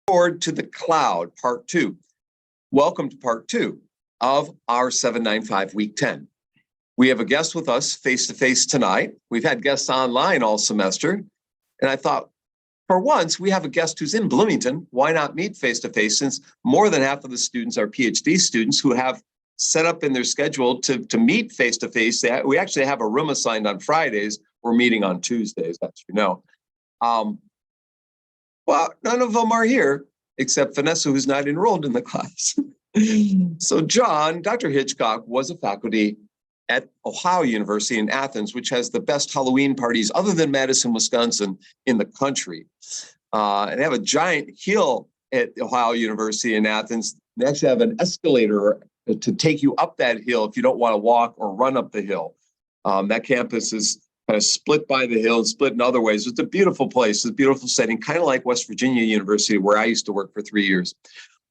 Forward to the Cloud, Part 2. Welcome to Part 2 of R795 Week 10. We have a guest with us face-to-face tonight. We've had guests online all semester, and I thought, for once, we have a guest who's in Bloomington. Why not meet face-to-face, since more than half of the students are PhD students who have set up in their schedule to meet face-to-face. We actually have a room assigned on Fridays. We're meeting on Tuesdays, as you know. Well, none of them are here, except Vanessa, who's not enrolled in the class. So John, Dr. Hitchcock, was a faculty at Ohio University in Athens, which has the best Halloween parties other than Madison, Wisconsin, in the country. And they have a giant hill at Ohio University in Athens. They actually have an escalator to take you up that hill if you don't want to walk or run up the hill. That campus is kind of split by the hill and split in other ways. It's a beautiful place, it's a beautiful setting, kind of like West Virginia University, where I used to work for 3 years.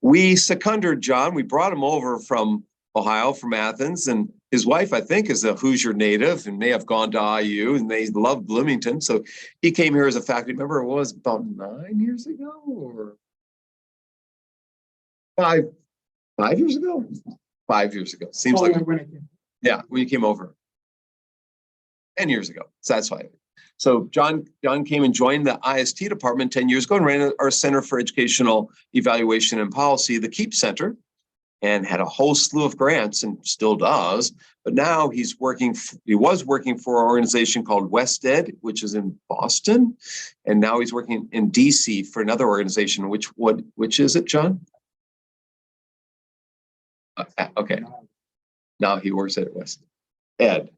We seconded John. We brought him over from Ohio, from Athens, and his wife, I think, is a Hoosier native and may have gone to IU, and they love Bloomington. So he came here as a faculty member. It was about 9 years ago, or five years ago? 5 years ago. Seems like yeah, when you came over. 10 years ago. So that's why. So John came and joined the IST department 10 years ago and ran our Center for Educational Evaluation and Policy, the KEEP Center, and had a whole slew of grants and still does. But now he was working for an organization called WestEd, which is in Boston. And now he's working in DC for another organization. Which is it, John? Okay. Now he works at WestEd.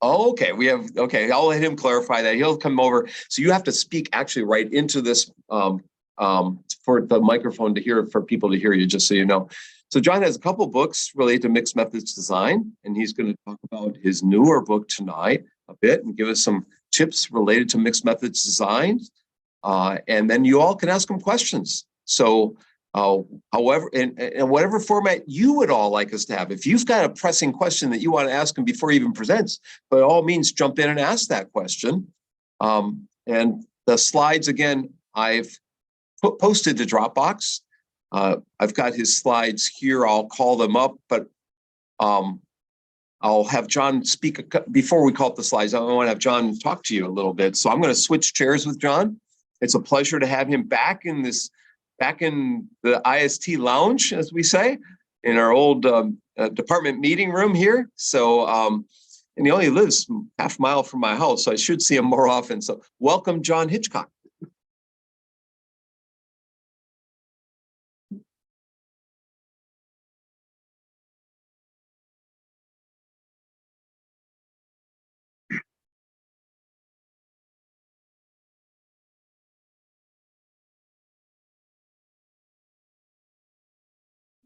Oh, okay, I'll let him clarify that. He'll come over. So you have to speak actually right into this for the microphone to hear, for people to hear you, just so you know. So John has a couple books related to mixed methods design, and he's going to talk about his newer book tonight a bit and give us some tips related to mixed methods design. And then you all can ask him questions. So however, in whatever format you would all like us to have, if you've got a pressing question that you want to ask him before he even presents, by all means, jump in and ask that question. And the slides, again, I've posted to Dropbox. I've got his slides here. I'll call them up, but I'll have John speak before we call up the slides. I want to have John talk to you a little bit. So I'm going to switch chairs with John. It's a pleasure to have him back in the IST lounge, as we say, in our old department meeting room here. So, and he only lives half a mile from my house, so I should see him more often. So welcome, John Hitchcock.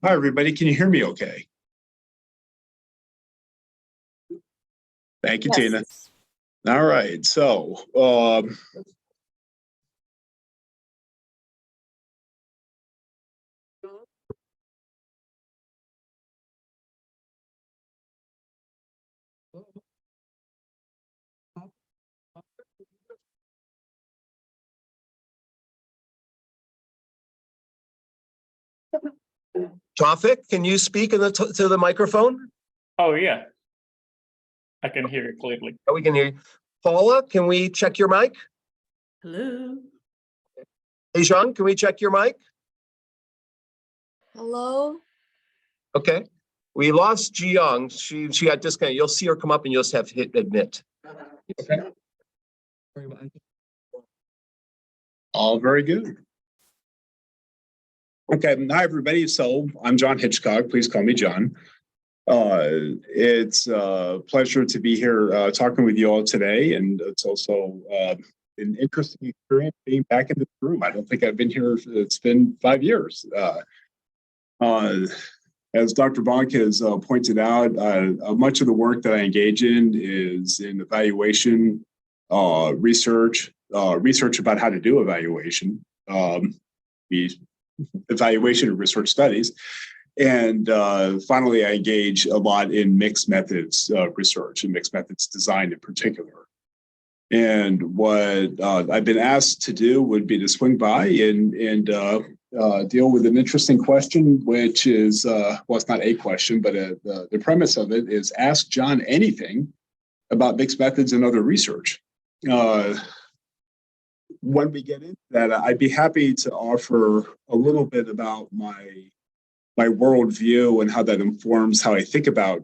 Hi, everybody. Can you hear me okay? Thank you, yes. Tina. All right. So, Tawfik, can you speak to the microphone? Oh, yeah. I can hear you clearly. Oh, we can hear you. Paula, can we check your mic? Hello. Hey, Jean, can we check your mic? Hello. Okay. We lost Jiyoung. She got disconnected. You'll see her come up and you'll just have to hit admit. Okay. All very good. Okay, hi everybody. So I'm John Hitchcock. Please call me John. It's a pleasure to be here talking with you all today, and it's also an interesting experience being back in this room. I don't think I've been here. It's been 5 years. As Dr. Bonk has pointed out, much of the work that I engage in is in evaluation, research about how to do evaluation. Evaluation and research studies. And finally, I engage a lot in mixed methods research and mixed methods design in particular. And what I've been asked to do would be to swing by and deal with an interesting question, which is, well, it's not a question, but the premise of it is ask John anything about mixed methods and other research. When we get into that, I'd be happy to offer a little bit about my worldview and how that informs how I think about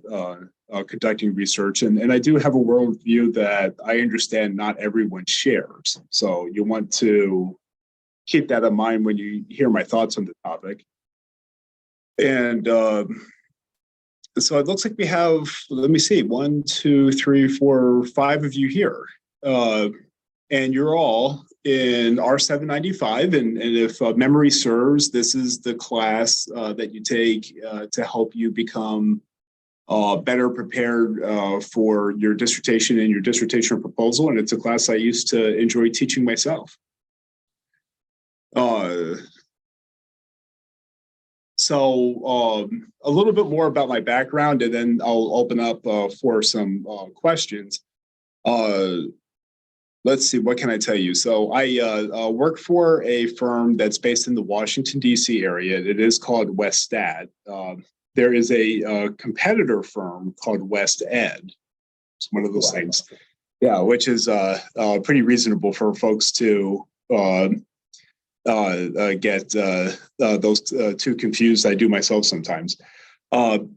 conducting research. And I do have a worldview that I understand not everyone shares. So you want to keep that in mind when you hear my thoughts on the topic. And so it looks like we have, let me see, 1, 2, 3, 4, 5 of you here. And you're all in R795. And if memory serves, this is the class that you take to help you become better prepared for your dissertation and your dissertation proposal. And it's a class I used to enjoy teaching myself. So a little bit more about my background, and then I'll open up for some questions. Let's see, what can I tell you? So I work for a firm that's based in the Washington, D.C. area. It is called WestStat. There is a competitor firm called WestEd. It's one of those things. Yeah, which is pretty reasonable for folks to get those two confused. I do myself sometimes.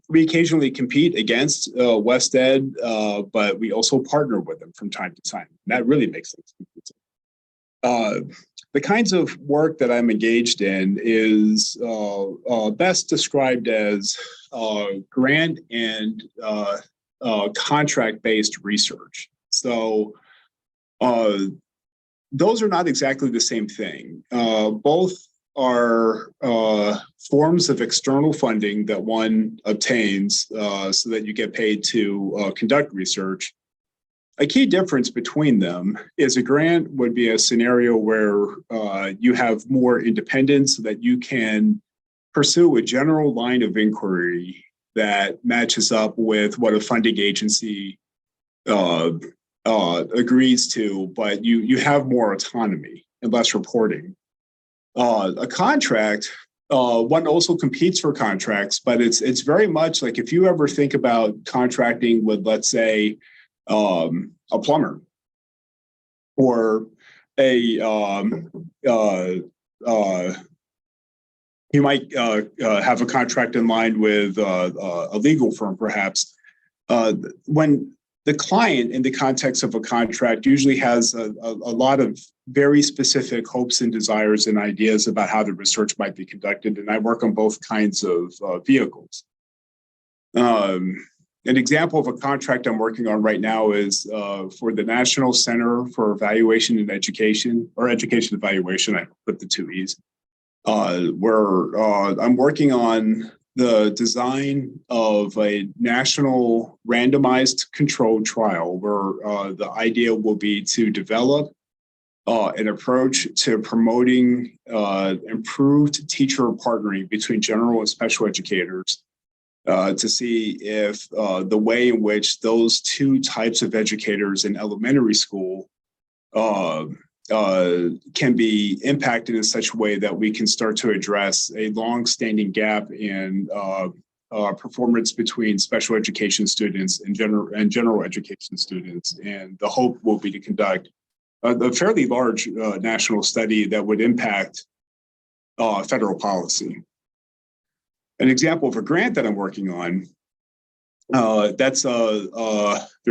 We occasionally compete against WestEd, but we also partner with them from time to time. That really makes things confusing. The kinds of work that I'm engaged in is best described as grant and contract-based research. So those are not exactly the same thing. Both are forms of external funding that one obtains so that you get paid to conduct research. A key difference between them is a grant would be a scenario where you have more independence so that you can pursue a general line of inquiry that matches up with what a funding agency agrees to, but you have more autonomy and less reporting. A contract, one also competes for contracts, but it's very much like if you ever think about contracting with, let's say, a plumber or you might have a contract in line with a legal firm, perhaps. When the client, in the context of a contract, usually has a lot of very specific hopes and desires and ideas about how the research might be conducted. And I work on both kinds of vehicles. An example of a contract I'm working on right now is for the National Center for Evaluation and Education, or Education Evaluation, I put the two E's, where I'm working on the design of a national randomized controlled trial where the idea will be to develop an approach to promoting improved teacher partnering between general and special educators to see if the way in which those two types of educators in elementary school can be impacted in such a way that we can start to address a long-standing gap in performance between special education students and general education students. And the hope will be to conduct a fairly large national study that would impact federal policy. An example of a grant that I'm working on, there's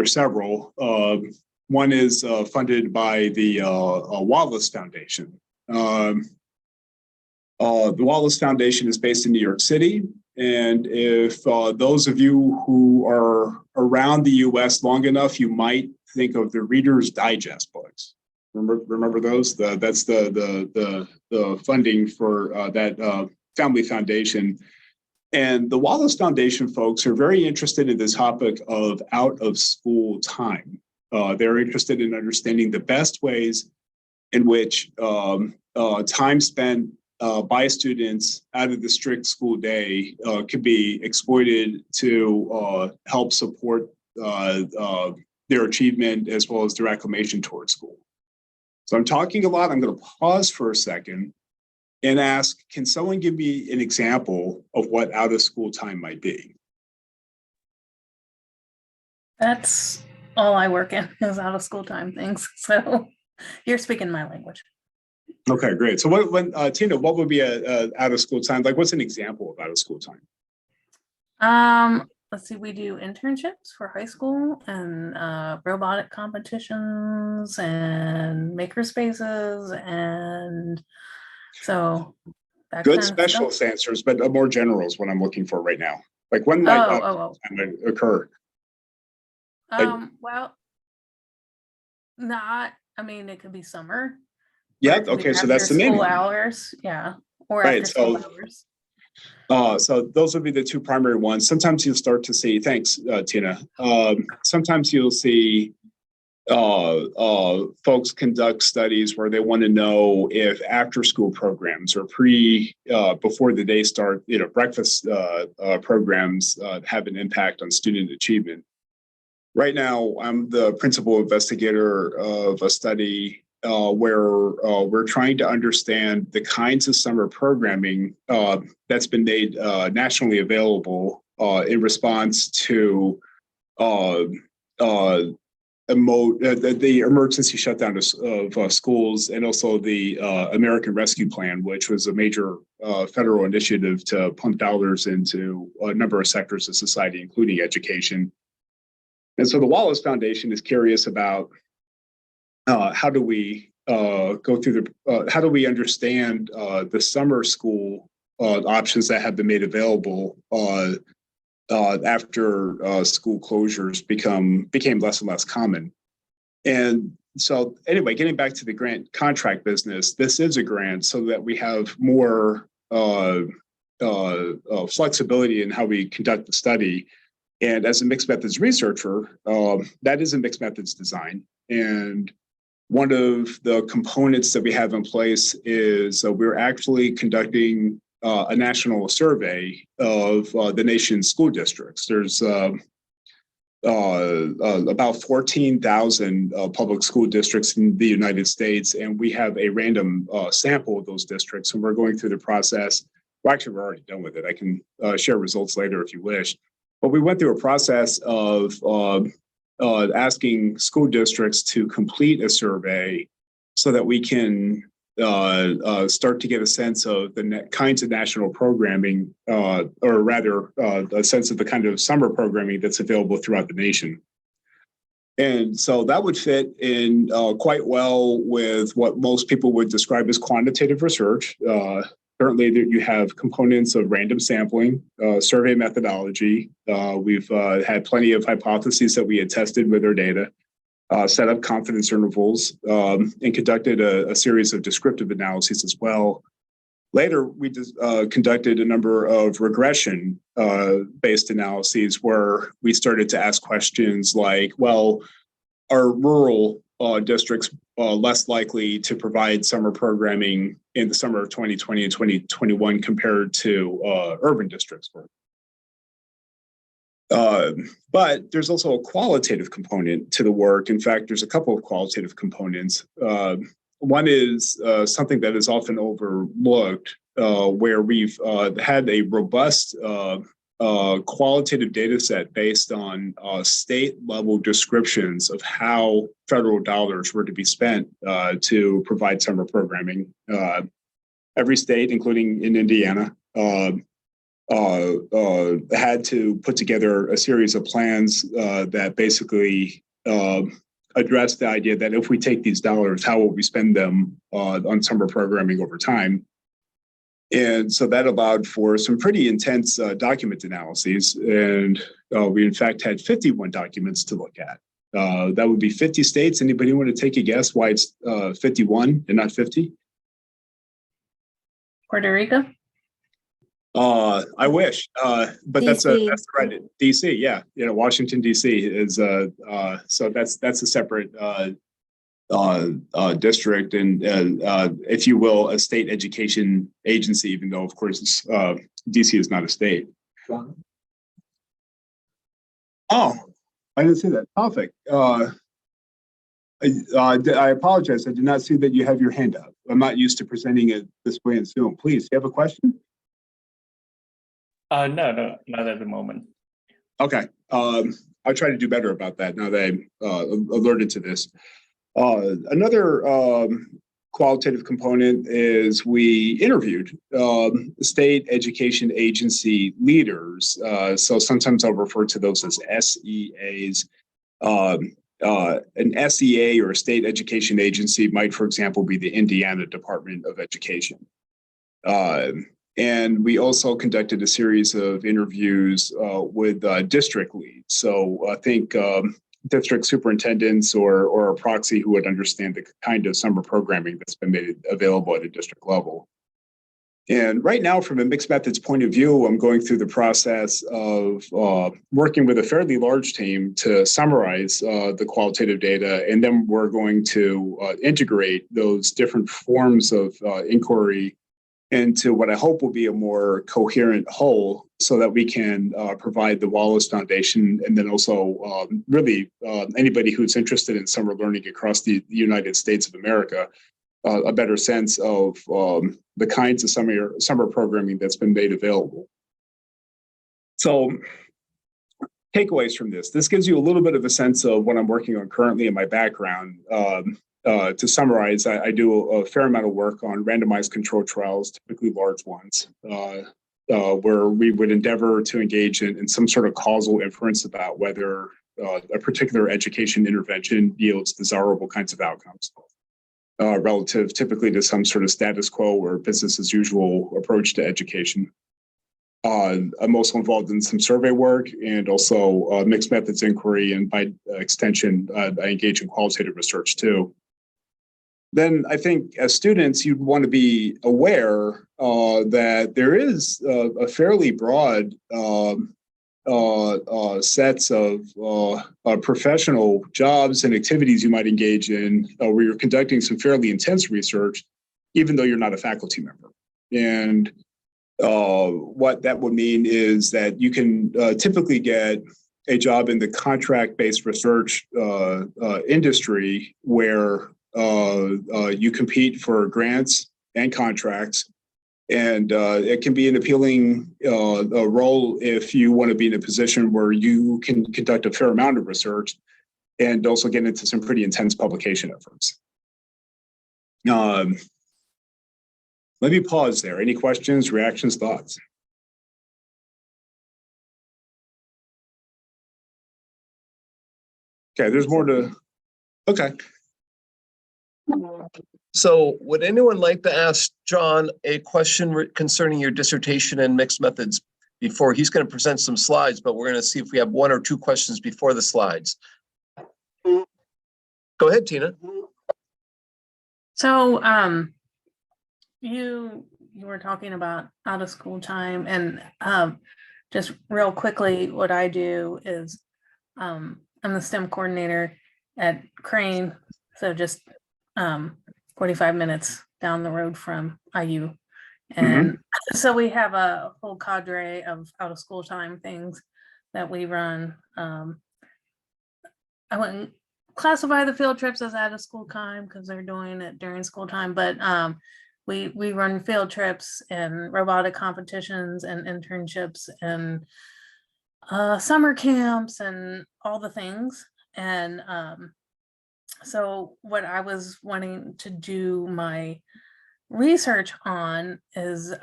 several. One is funded by the Wallace Foundation. The Wallace Foundation is based in New York City. And if those of you who are around the US long enough, you might think of the Reader's Digest books. Remember those? That's the funding for that family foundation. And the Wallace Foundation folks are very interested in the topic of out of school time. They're interested in understanding the best ways in which time spent by students out of the strict school day could be exploited to help support their achievement as well as their acclimation towards school. So I'm talking a lot. I'm going to pause for a second and ask, can someone give me an example of what out of school time might be? That's all I work in is out of school time things. So you're speaking my language. Okay, great. So Tina, what would be a out of school time? Like, what's an example of out of school time? Let's see, we do internships for high school and robotic competitions and maker spaces, and so that Good kind of specialist stuff. answers, but more general is what I'm looking for right now. Like, when might out of school time occur? Well, not, I mean, it could be summer. Yeah, It could be okay, so that's the after main school one. hours, yeah, or Right, after school so- hours. So those would be the two primary ones. Sometimes you'll start to see, thanks, Tina. Sometimes you'll see folks conduct studies where they want to know if after school programs or before the day start, breakfast programs have an impact on student achievement. Right now, I'm the principal investigator of a study where we're trying to understand the kinds of summer programming that's been made nationally available in response to the emergency shutdown of schools, and also the American Rescue Plan, which was a major federal initiative to pump dollars into a number of sectors of society, including education. And so the Wallace Foundation is curious about how do we go through how do we understand the summer school options that have been made available after school closures became less and less common. And so anyway, getting back to the grant contract business, this is a grant so that we have more flexibility in how we conduct the study. And as a mixed methods researcher, that is a mixed methods design. And one of the components that we have in place is we're actually conducting a national survey of the nation's school districts. There's about 14,000 public school districts in the United States, and we have a random sample of those districts, and we're going through the process. Well, actually, we're already done with it. I can share results later if you wish. But we went through a process of asking school districts to complete a survey so that we can start to get a sense of the kinds of national programming, or rather a sense of the kind of summer programming that's available throughout the nation. And so that would fit in quite well with what most people would describe as quantitative research. Currently, you have components of random sampling, survey methodology. We've had plenty of hypotheses that we had tested with our data, set up confidence intervals, and conducted a series of descriptive analyses as well. Later, we conducted a number of regression-based analyses where we started to ask questions like, well, are rural districts less likely to provide summer programming in the summer of 2020 and 2021 compared to urban districts? But there's also a qualitative component to the work. In fact, there's a couple of qualitative components. One is something that is often overlooked, where we've had a robust qualitative data set based on state level descriptions of how federal dollars were to be spent to provide summer programming. Every state, including in Indiana, had to put together a series of plans that basically address the idea that if we take these dollars, how will we spend them on summer programming over time? And so that allowed for some pretty intense document analyses. And we, in fact, had 51 documents to look at. That would be 50 states. Anybody want to take a guess why it's 51 and not 50? Puerto Rico? I wish, but that's DC. the right. DC, yeah, Washington DC is so that's a separate district, and if you will, a state education agency, even though of course DC is not a state. Oh, I didn't see that topic. I apologize. I did not see that you have your hand up. I'm not used to presenting it this way in Zoom. Please, do you have a question? No, not at the moment. Okay. I'll try to do better about that now that I'm alerted to this. Another qualitative component is we interviewed state education agency leaders. So sometimes I'll refer to those as SEAs. An SEA or a state education agency might, for example, be the Indiana Department of Education. And we also conducted a series of interviews with district leads. So I think district superintendents or a proxy who would understand the kind of summer programming that's been made available at a district level. And right now, from a mixed methods point of view, I'm going through the process of working with a fairly large team to summarize the qualitative data. And then we're going to integrate those different forms of inquiry into what I hope will be a more coherent whole so that we can provide the Wallace Foundation and then also really anybody who's interested in summer learning across the United States of America a better sense of the kinds of summer programming that's been made available. So takeaways from this. This gives you a little bit of a sense of what I'm working on currently in my background. To summarize, I do a fair amount of work on randomized controlled trials, typically large ones, where we would endeavor to engage in some sort of causal inference about whether a particular education intervention yields desirable kinds of outcomes. Relative typically to some sort of status quo or business as usual approach to education. I'm also involved in some survey work and also mixed methods inquiry, and by extension, I engage in qualitative research too. Then I think as students, you'd want to be aware that there is a fairly broad sets of professional jobs and activities you might engage in where you're conducting some fairly intense research, even though you're not a faculty member. And what that would mean is that you can typically get a job in the contract-based research industry where you compete for grants and contracts. And it can be an appealing role if you want to be in a position where you can conduct a fair amount of research and also get into some pretty intense publication efforts. Let me pause there. Any questions, reactions, thoughts? Okay, there's more to, okay. So would anyone like to ask John a question concerning your dissertation and mixed methods before he's going to present some slides, but we're going to see if we have one or two questions before the slides. Go ahead, Tina. So you were talking about out of school time, and just real quickly, what I do is I'm the STEM coordinator at Crane, so just 45 minutes down the road from IU. And so we have a whole cadre of out of school time things that we run. I wouldn't classify the field trips as out of school time because they're doing it during school time, but we run field trips and robotic competitions and internships and summer camps and all the things. And so what I was wanting to do my research on is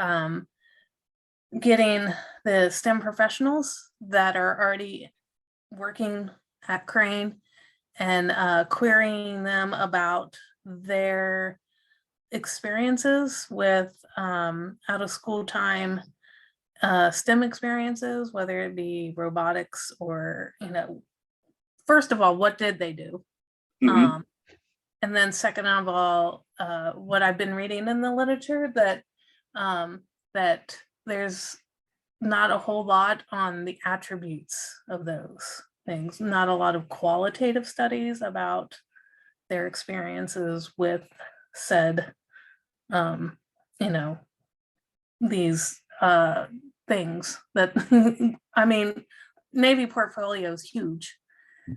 getting the STEM professionals that are already working at Crane and querying them about their experiences with out of school time STEM experiences, whether it be robotics or, first of all, what did they do? And then second of all, what I've been reading in the literature that that there's not a whole lot on the attributes of those things, not a lot of qualitative studies about their experiences with said, these things that, I mean, Navy portfolio is huge.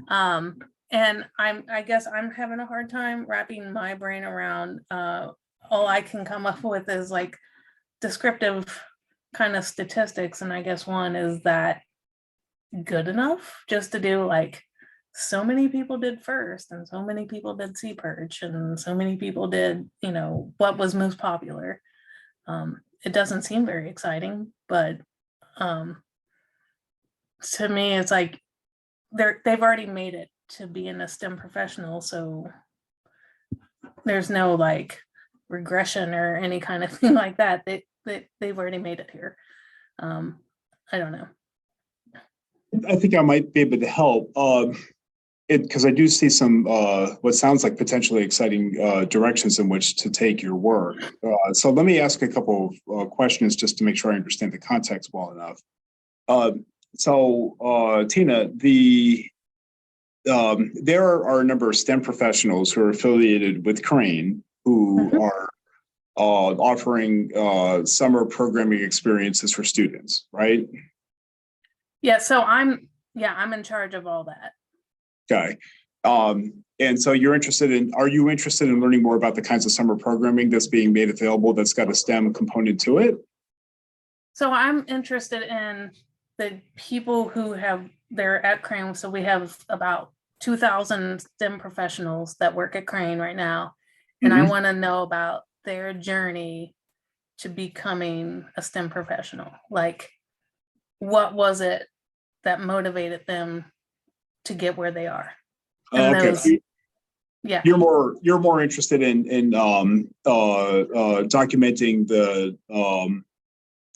And I guess I'm having a hard time wrapping my brain around, all I can come up with is like descriptive kind of statistics. And I guess one is that good enough just to do like so many people did first and so many people did sea perch and so many people did, what was most popular. It doesn't seem very exciting, but to me, it's like they've already made it to being a STEM professional, so there's no like regression or any kind of thing like that. They've already made it here. I don't know. I think I might be able to help. Because I do see some what sounds like potentially exciting directions in which to take your work. So let me ask a couple of questions just to make sure I understand the context well enough. Tina, there are a number of STEM professionals who are affiliated with Crane who are offering summer programming experiences for students, right? Yeah, so I'm in charge of all that. Okay. And so are you interested in learning more about the kinds of summer programming that's being made available that's got a STEM component to it? So I'm interested in the people they're at Crane. So we have about 2,000 STEM professionals that work at Crane right now. And I want to know about their journey to becoming a STEM professional. Like, what was it that motivated them to get where they are? Okay. Yeah. You're more interested in documenting the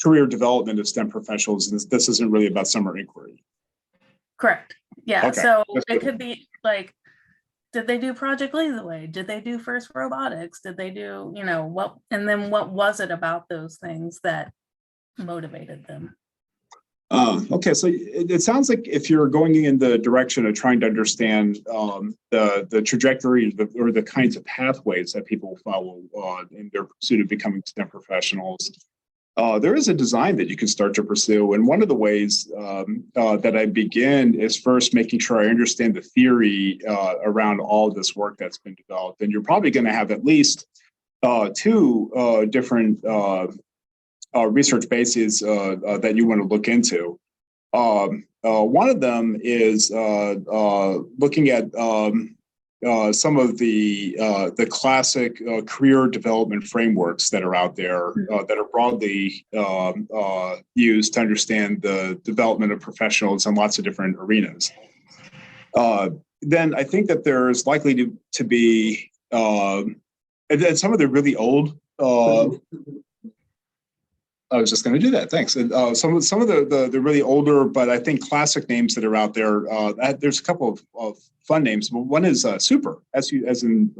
career development of STEM professionals, and this isn't really about summer inquiry. Correct. Yeah. Okay. So it could be like, did they do Project Lead the Way? Did they do FIRST Robotics? Did they do, what? And then what was it about those things that motivated them? Okay, so it sounds like if you're going in the direction of trying to understand the trajectory or the kinds of pathways that people follow in their pursuit of becoming STEM professionals, there is a design that you can start to pursue. And one of the ways that I begin is first making sure I understand the theory around all this work that's been developed. And you're probably going to have at least two different research bases that you want to look into. One of them is looking at some of the classic career development frameworks that are out there that are broadly used to understand the development of professionals in lots of different arenas. Then I think that there's likely to be and some of the really old. I was just going to do that. Thanks. And some of the really older, but I think classic names that are out there. There's a couple of fun names. One is Super, as in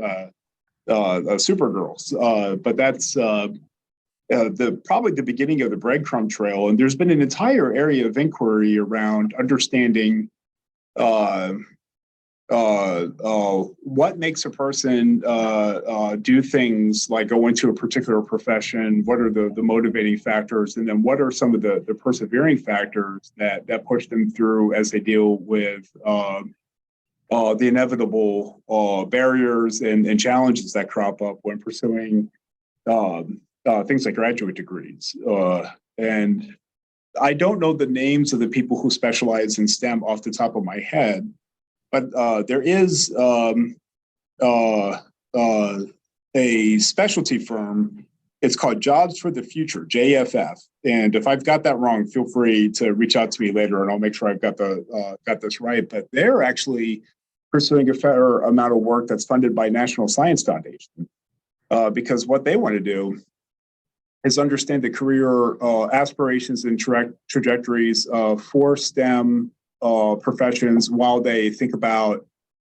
Supergirls. But that's probably the beginning of the breadcrumb trail. And there's been an entire area of inquiry around understanding what makes a person do things like go into a particular profession, what are the motivating factors, and then what are some of the persevering factors that push them through as they deal with the inevitable barriers and challenges that crop up when pursuing things like graduate degrees. And I don't know the names of the people who specialize in STEM off the top of my head, but there is a specialty firm. It's called Jobs for the Future, JFF. And if I've got that wrong, feel free to reach out to me later, and I'll make sure I've got this right. But they're actually pursuing a fair amount of work that's funded by National Science Foundation, because what they want to do is understand the career aspirations and trajectories for STEM professions while they think about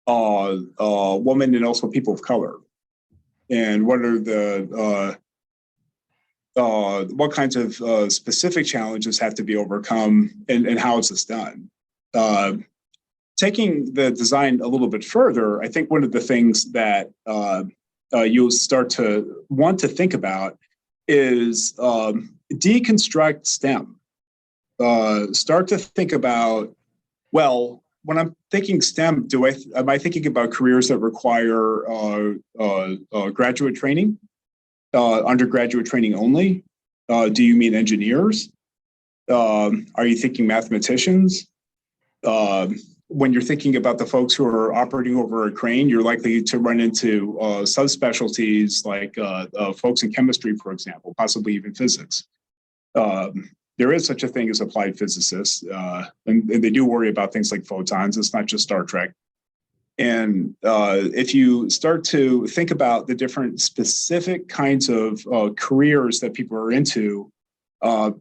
women and also people of color, and what are the what kinds of specific challenges have to be overcome, and how is this done. Taking the design a little bit further, I think one of the things that you'll start to want to think about is deconstruct STEM. Start to think about, well, when I'm thinking STEM, am I thinking about careers that require graduate training, undergraduate training only? Do you mean engineers? Are you thinking mathematicians? When you're thinking about the folks who are operating over a crane, you're likely to run into subspecialties like folks in chemistry, for example, possibly even physics. There is such a thing as applied physicists, and they do worry about things like photons. It's not just Star Trek. And if you start to think about the different specific kinds of careers that people are into,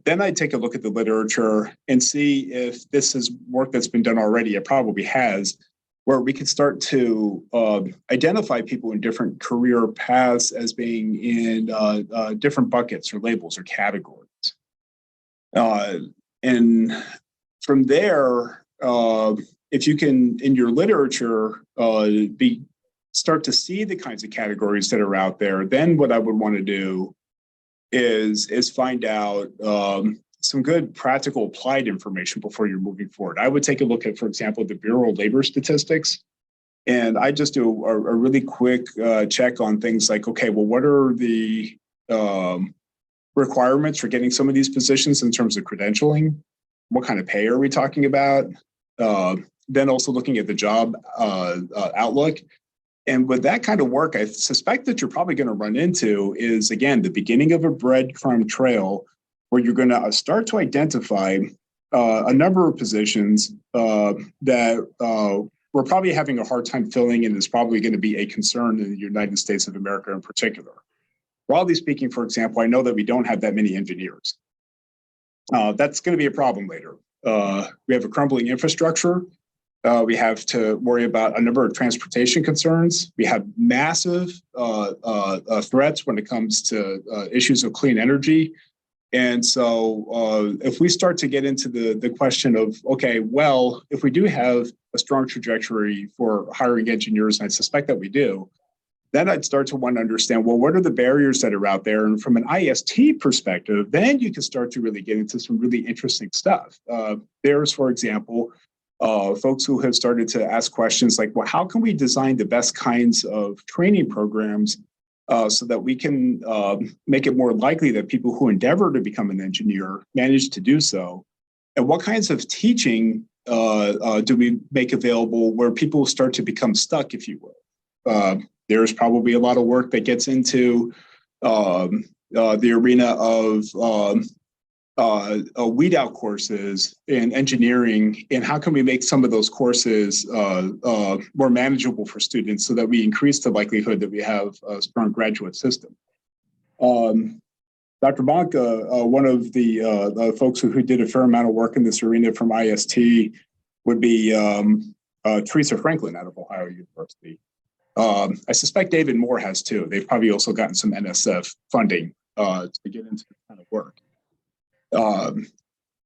then I take a look at the literature and see if this is work that's been done already. It probably has, where we could start to identify people in different career paths as being in different buckets or labels or categories. And from there, if you can, in your literature, start to see the kinds of categories that are out there, then what I would want to do is find out some good practical applied information before you're moving forward. I would take a look at, for example, the Bureau of Labor Statistics, and I just do a really quick check on things like, okay, well, what are the requirements for getting some of these positions in terms of credentialing? What kind of pay are we talking about? Then also looking at the job outlook. And with that kind of work, I suspect that you're probably going to run into is, again, the beginning of a breadcrumb trail where you're going to start to identify a number of positions that we're probably having a hard time filling, and is probably going to be a concern in the United States of America in particular. Broadly speaking, for example, I know that we don't have that many engineers. That's going to be a problem later. We have a crumbling infrastructure. We have to worry about a number of transportation concerns. We have massive threats when it comes to issues of clean energy. And so if we start to get into the question of, okay, well, if we do have a strong trajectory for hiring engineers, and I suspect that we do, then I'd start to want to understand, well, what are the barriers that are out there? And from an IST perspective, then you can start to really get into some really interesting stuff. There's, for example, folks who have started to ask questions like, well, how can we design the best kinds of training programs so that we can make it more likely that people who endeavor to become an engineer manage to do so? And what kinds of teaching do we make available where people start to become stuck, if you will? There's probably a lot of work that gets into the arena of weed out courses in engineering, and how can we make some of those courses more manageable for students so that we increase the likelihood that we have a strong graduate system. Dr. Bonk, one of the folks who did a fair amount of work in this arena from IST would be Teresa Franklin out of Ohio University. I suspect David Moore has too. They've probably also gotten some NSF funding to get into this kind of work.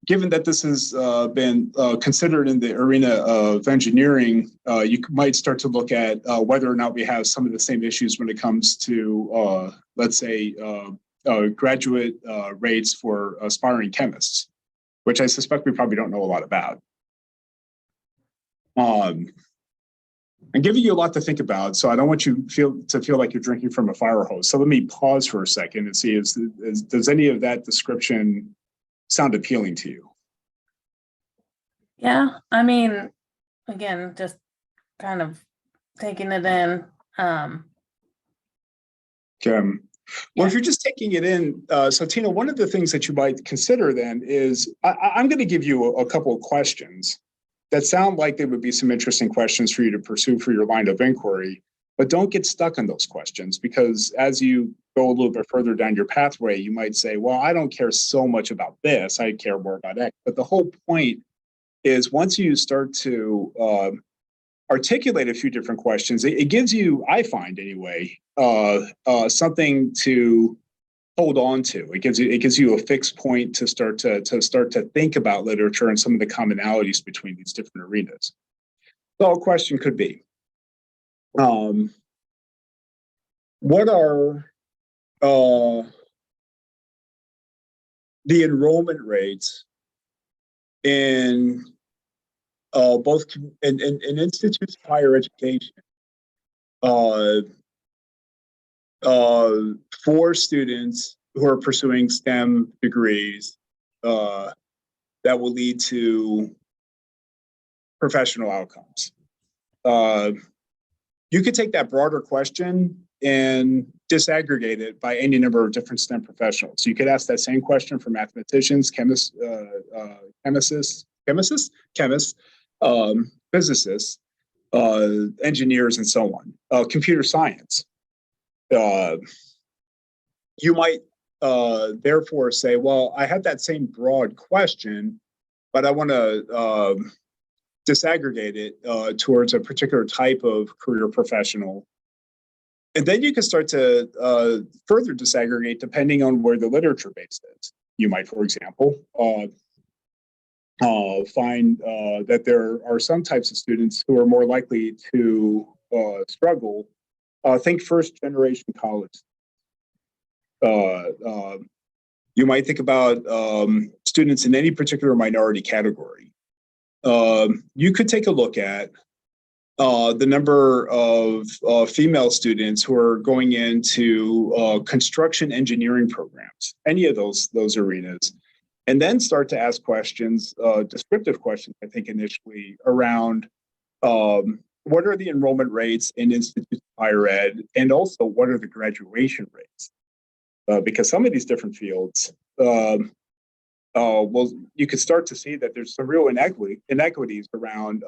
Given that this has been considered in the arena of engineering, you might start to look at whether or not we have some of the same issues when it comes to, let's say, graduate rates for aspiring chemists, which I suspect we probably don't know a lot about. I'm giving you a lot to think about, so I don't want you to feel like you're drinking from a fire hose. So let me pause for a second and see, does any of that description sound appealing to you? Yeah, I mean, again, just kind of taking it in. Well, if you're just taking it in, so Tina, one of the things that you might consider then is, I'm going to give you a couple of questions that sound like they would be some interesting questions for you to pursue for your line of inquiry, but don't get stuck on those questions, because as you go a little bit further down your pathway, you might say, well, I don't care so much about this, I care more about X. But the whole point is, once you start to articulate a few different questions, it gives you, I find anyway, something to hold on to. It gives you a fixed point to start to think about literature and some of the commonalities between these different arenas. So a question could be, what are the enrollment rates in both in institutes of higher education, uh, for students who are pursuing STEM degrees that will lead to professional outcomes. You could take that broader question and disaggregate it by any number of different STEM professionals. So you could ask that same question for mathematicians, chemists, physicists, engineers, and so on. Computer science. You might therefore say, well, I have that same broad question, but I want to disaggregate it towards a particular type of career professional. And then you can start to further disaggregate depending on where the literature base is. You might, for example, find that there are some types of students who are more likely to struggle. Think first generation college. You might think about students in any particular minority category. You could take a look at the number of female students who are going into construction engineering programs, any of those arenas, and then start to ask questions, descriptive questions, I think initially around what are the enrollment rates in institutes of higher ed, and also what are the graduation rates? Because some of these different fields, well, you could start to see that there's some real inequities around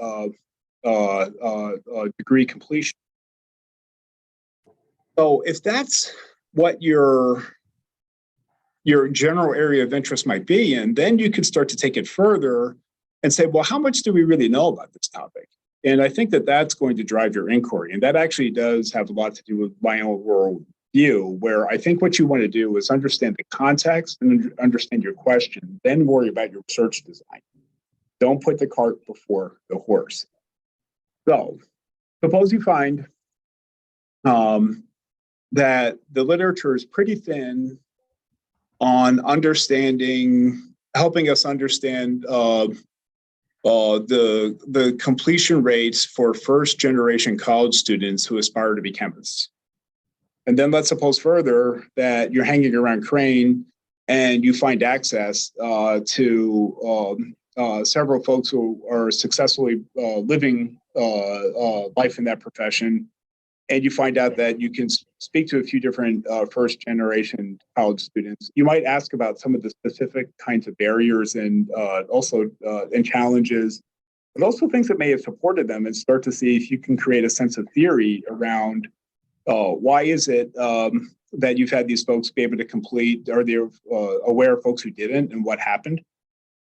degree completion. So if that's what your general area of interest might be in, then you could start to take it further and say, well, how much do we really know about this topic? And I think that that's going to drive your inquiry. And that actually does have a lot to do with my own world view, where I think what you want to do is understand the context and understand your question, then worry about your research design. Don't put the cart before the horse. So suppose you find that the literature is pretty thin on helping us understand the completion rates for first generation college students who aspire to be chemists. And then let's suppose further that you're hanging around Crane and you find access to several folks who are successfully living life in that profession. And you find out that you can speak to a few different first generation college students. You might ask about some of the specific kinds of barriers and also challenges, but also things that may have supported them, and start to see if you can create a sense of theory around why is it that you've had these folks be able to complete, are they aware of folks who didn't and what happened?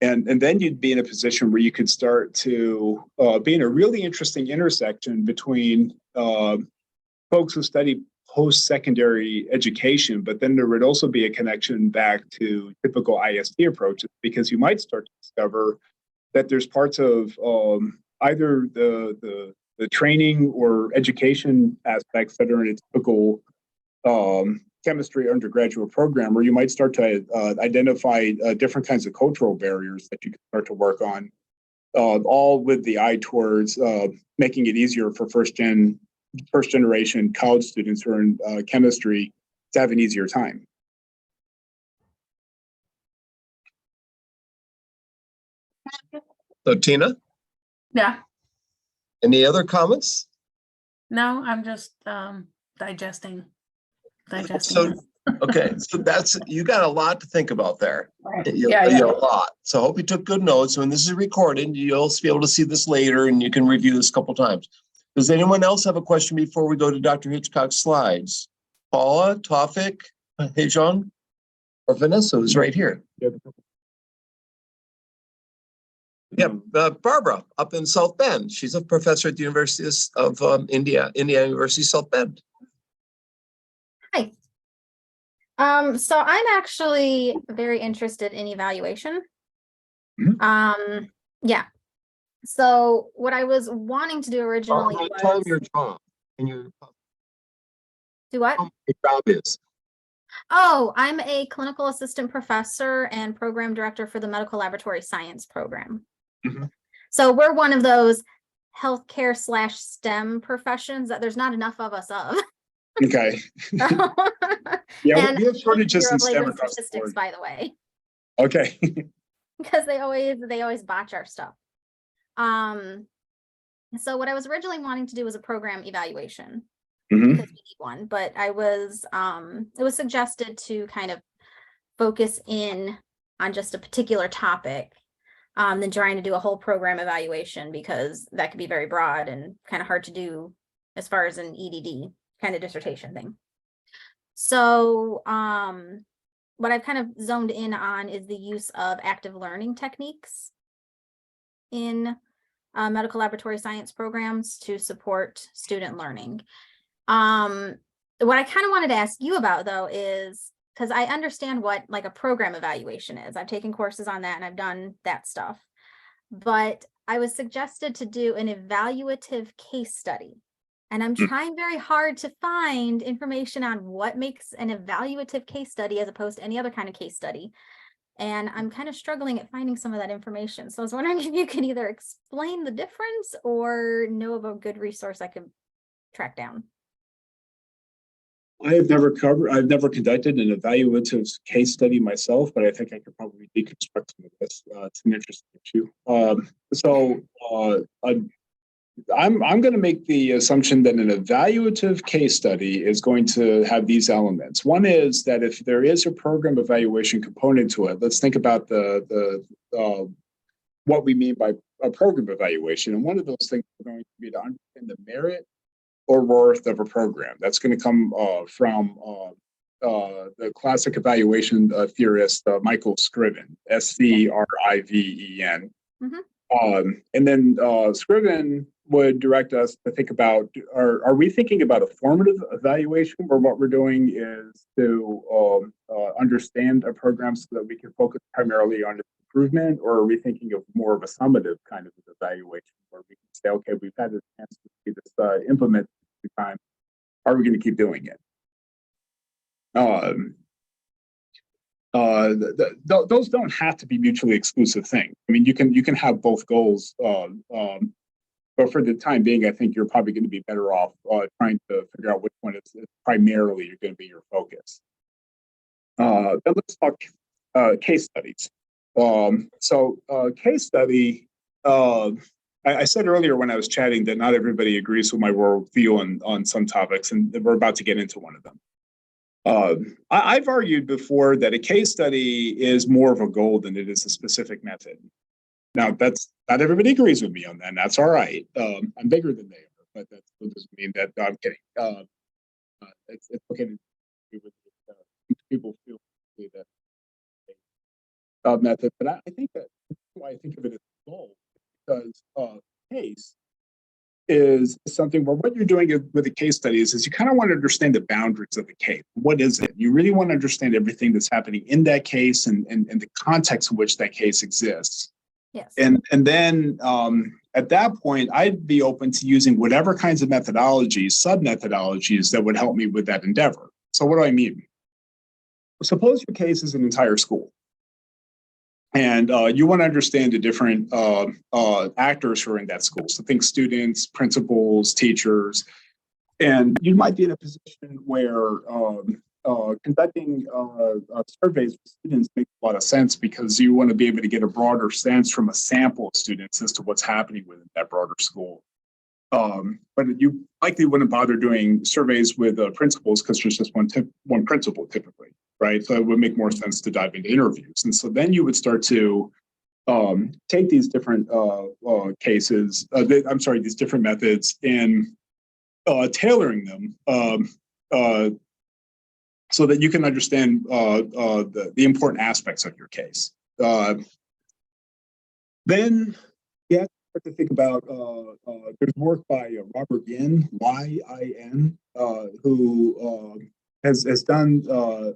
And then you'd be in a position where you could start to be in a really interesting intersection between folks who study post-secondary education, but then there would also be a connection back to typical IST approaches, because you might start to discover that there's parts of either the training or education aspects that are in a typical chemistry undergraduate program, where you might start to identify different kinds of cultural barriers that you can start to work on, all with the eye towards making it easier for first generation college students who are in chemistry to have an easier time. So Tina, Yeah, any other comments? no, I'm just digesting. So, okay, so you got a lot to think about there. Right. A lot. So I hope you took good notes. When this is recorded, you'll also be able to see this later, and you can review this a couple times. Does anyone else have a question before we go to Dr. Hitchcock's slides? Paula, Tawfik, Hejong, or Vanessa, who's right here? Yeah, Barbara up in South Bend. She's a professor at the University of Indiana University, South Bend. Hi. So I'm actually very interested in evaluation. Mm-hmm. Yeah. So what I was wanting to do originally was tell them your job and your do what? Your job is. Oh, I'm a clinical assistant professor and program director for the medical laboratory science program. Mm-hmm. So we're one of those healthcare / STEM professions that there's not enough of us of. Okay. Yeah, And we have shortages Bureau in of STEM Labor across the Statistics, board. by the way, Okay. because they always botch our stuff. So what I was originally wanting to do was a program evaluation, Mhm. because we need one, but it was suggested to kind of focus in on just a particular topic, than trying to do a whole program evaluation, because that could be very broad and kind of hard to do as far as an EDD kind of dissertation thing. So what I've kind of zoned in on is the use of active learning techniques in medical laboratory science programs to support student learning. What I kind of wanted to ask you about, though, is because I understand what like a program evaluation is. I've taken courses on that and I've done that stuff. But I was suggested to do an evaluative case study. And I'm trying very hard to find information on what makes an evaluative case study as opposed to any other kind of case study. And I'm kind of struggling at finding some of that information. So I was wondering if you could either explain the difference or know of a good resource I could track down. I've never conducted an evaluative case study myself, but I think I could probably deconstruct some of this. It's an interesting issue. I'm going to make the assumption that an evaluative case study is going to have these elements. One is that if there is a program evaluation component to it, let's think about what we mean by a program evaluation. And one of those things is going to be to understand the merit or worth of a program. That's going to come from the classic evaluation theorist, Michael Scriven, Scriven. And then Scriven would direct us to think about, are we thinking about a formative evaluation where what we're doing is to understand a program so that we can focus primarily on its improvement, or are we thinking of more of a summative kind of evaluation where we can say, okay, we've had a chance to see this implemented time. Are we going to keep doing it? Those don't have to be mutually exclusive things. I mean, you can have both goals, but for the time being, I think you're probably going to be better off trying to figure out which one is primarily going to be your focus. Then let's talk case studies. Case study. I said earlier when I was chatting that not everybody agrees with my worldview on some topics, and we're about to get into one of them. I've argued before that a case study is more of a goal than it is a specific method. Now, that's not everybody agrees with me on that, and that's all right. I'm bigger than they are, but that doesn't mean that I'm kidding. It's okay to agree with people feel that method, but I think that why I think of it as a goal, because case is something where what you're doing with a case study is you kind of want to understand the boundaries of the case. What is it? You really want to understand everything that's happening in that case and the context in which that case exists. Yes. And then at that point, I'd be open to using whatever kinds of methodologies, sub-methodologies that would help me with that endeavor. So what do I mean? Suppose your case is an entire school. And you want to understand the different actors who are in that school. So think students, principals, teachers. And you might be in a position where conducting surveys with students makes a lot of sense because you want to be able to get a broader sense from a sample of students as to what's happening within that broader school. But you likely wouldn't bother doing surveys with principals because there's just one principal typically, right? So it would make more sense to dive into interviews. And so then you would start to take these different these different methods and tailoring them so that you can understand the important aspects of your case. Then you have to think about there's work by Robert Yin, Y-I-N, who has done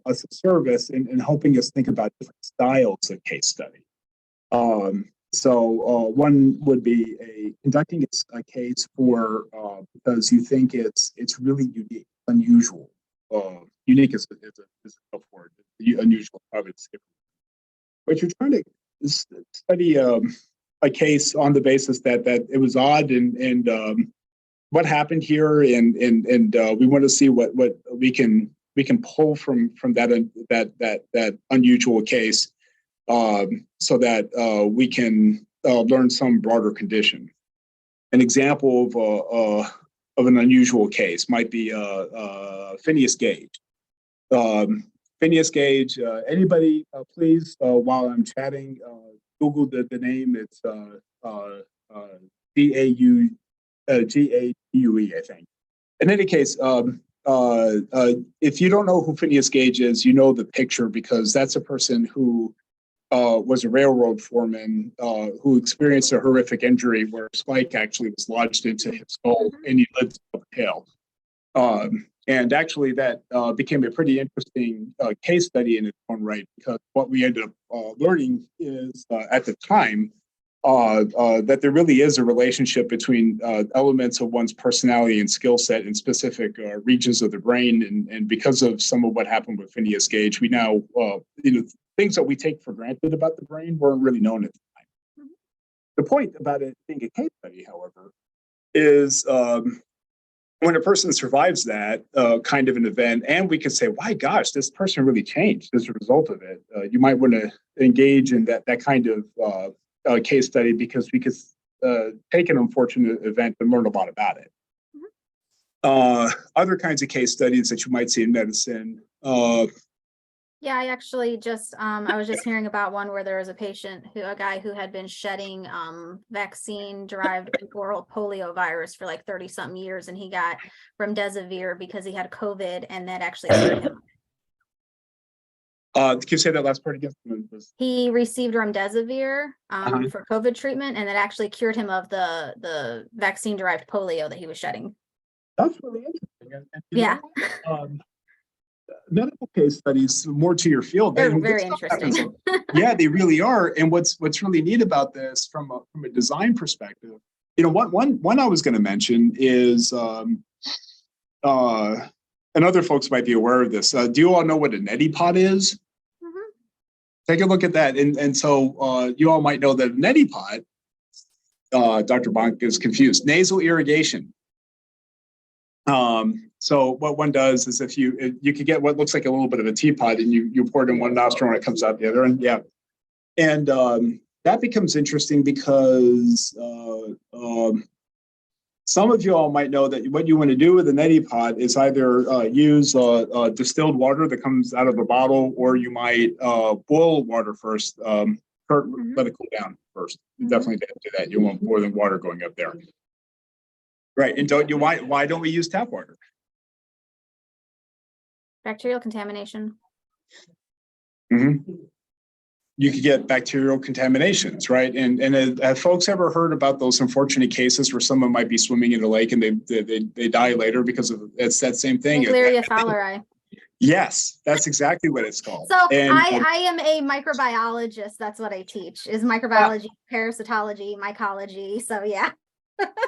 us a service in helping us think about different styles of case study. One would be conducting a case for because you think it's really unique, unusual. Unique is a tough word. Unusual, probably. But you're trying to study a case on the basis that it was odd and what happened here, and we want to see what we can pull from that unusual case, so that we can learn some broader condition. An example of an unusual case might be Phineas Gage. Phineas Gage. Anybody, please, while I'm chatting, Google the name. It's Gaue, I think. In any case, if you don't know who Phineas Gage is, you know the picture, because that's a person who was a railroad foreman who experienced a horrific injury where a spike actually was lodged into his skull, and he lived uphill. And actually, that became a pretty interesting case study in its own right, because what we ended up learning is at the time that there really is a relationship between elements of one's personality and skill set in specific regions of the brain. And because of some of what happened with Phineas Gage, we now, things that we take for granted about the brain weren't really known at the time. The point about it being a case study, however, is when a person survives that kind of an event, and we could say, "My gosh, this person really changed as a result of it," you might want to engage in that kind of case study, because we could take an unfortunate event and learn a lot about it. Other kinds of case studies that you might see in medicine. Yeah, I actually just I was just hearing about one where there was a guy who had been shedding vaccine derived oral polio virus for like 30 something years, and he got remdesivir because he had COVID, and that actually cured him. Can you say that last part again? He received remdesivir for COVID treatment, and that actually cured him of the vaccine derived polio that he was shedding. That's really interesting. And Yeah. Medical case studies, more to your field, They're very interesting. Yeah, they really are. And what's really neat about this from a design perspective, one I was going to mention is, and other folks might be aware of this. Do you all know what a neti pot is? Mm-hmm. Take a look at that. And so you all might know that a neti pot, Dr. Bonk is confused, nasal irrigation. So what one does is if you could get what looks like a little bit of a teapot, and you pour it in one nostril and it comes out the other, and that becomes interesting because some of you all might know that what you want to do with a neti pot is either use distilled water that comes out of a bottle, or you might boil water first, let it cool down first. You definitely don't do that. You want more than water going up there. Right, and why don't we use tap water? Bacterial contamination. Mm-hmm. You could get bacterial contaminations, right? And have folks ever heard about those unfortunate cases where someone might be swimming in a lake and they die later because of it's that same thing? Neisseria fowleri. Yes, that's exactly what it's called. So I am a microbiologist. That's what I teach, is microbiology, parasitology, mycology. So yeah.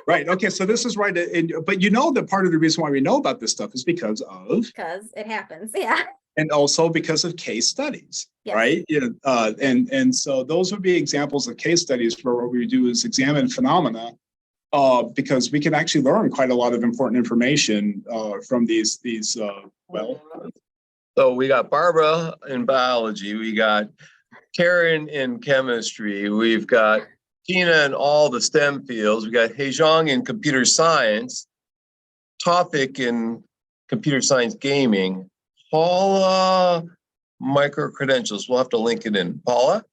Right. Okay. So this is right. But that part of the reason why we know about this stuff is because it happens. Yeah. And also because of case studies. Yes. Right. And so those would be examples of case studies where what we do is examine phenomena, because we can actually learn quite a lot of important information from these. So we got Barbara in biology. We got Karen in chemistry. We've got Tina in all the STEM fields. We got Hejong in computer science, Tofik in computer science gaming, Paula, micro credentials. We'll have to link it in. Paula,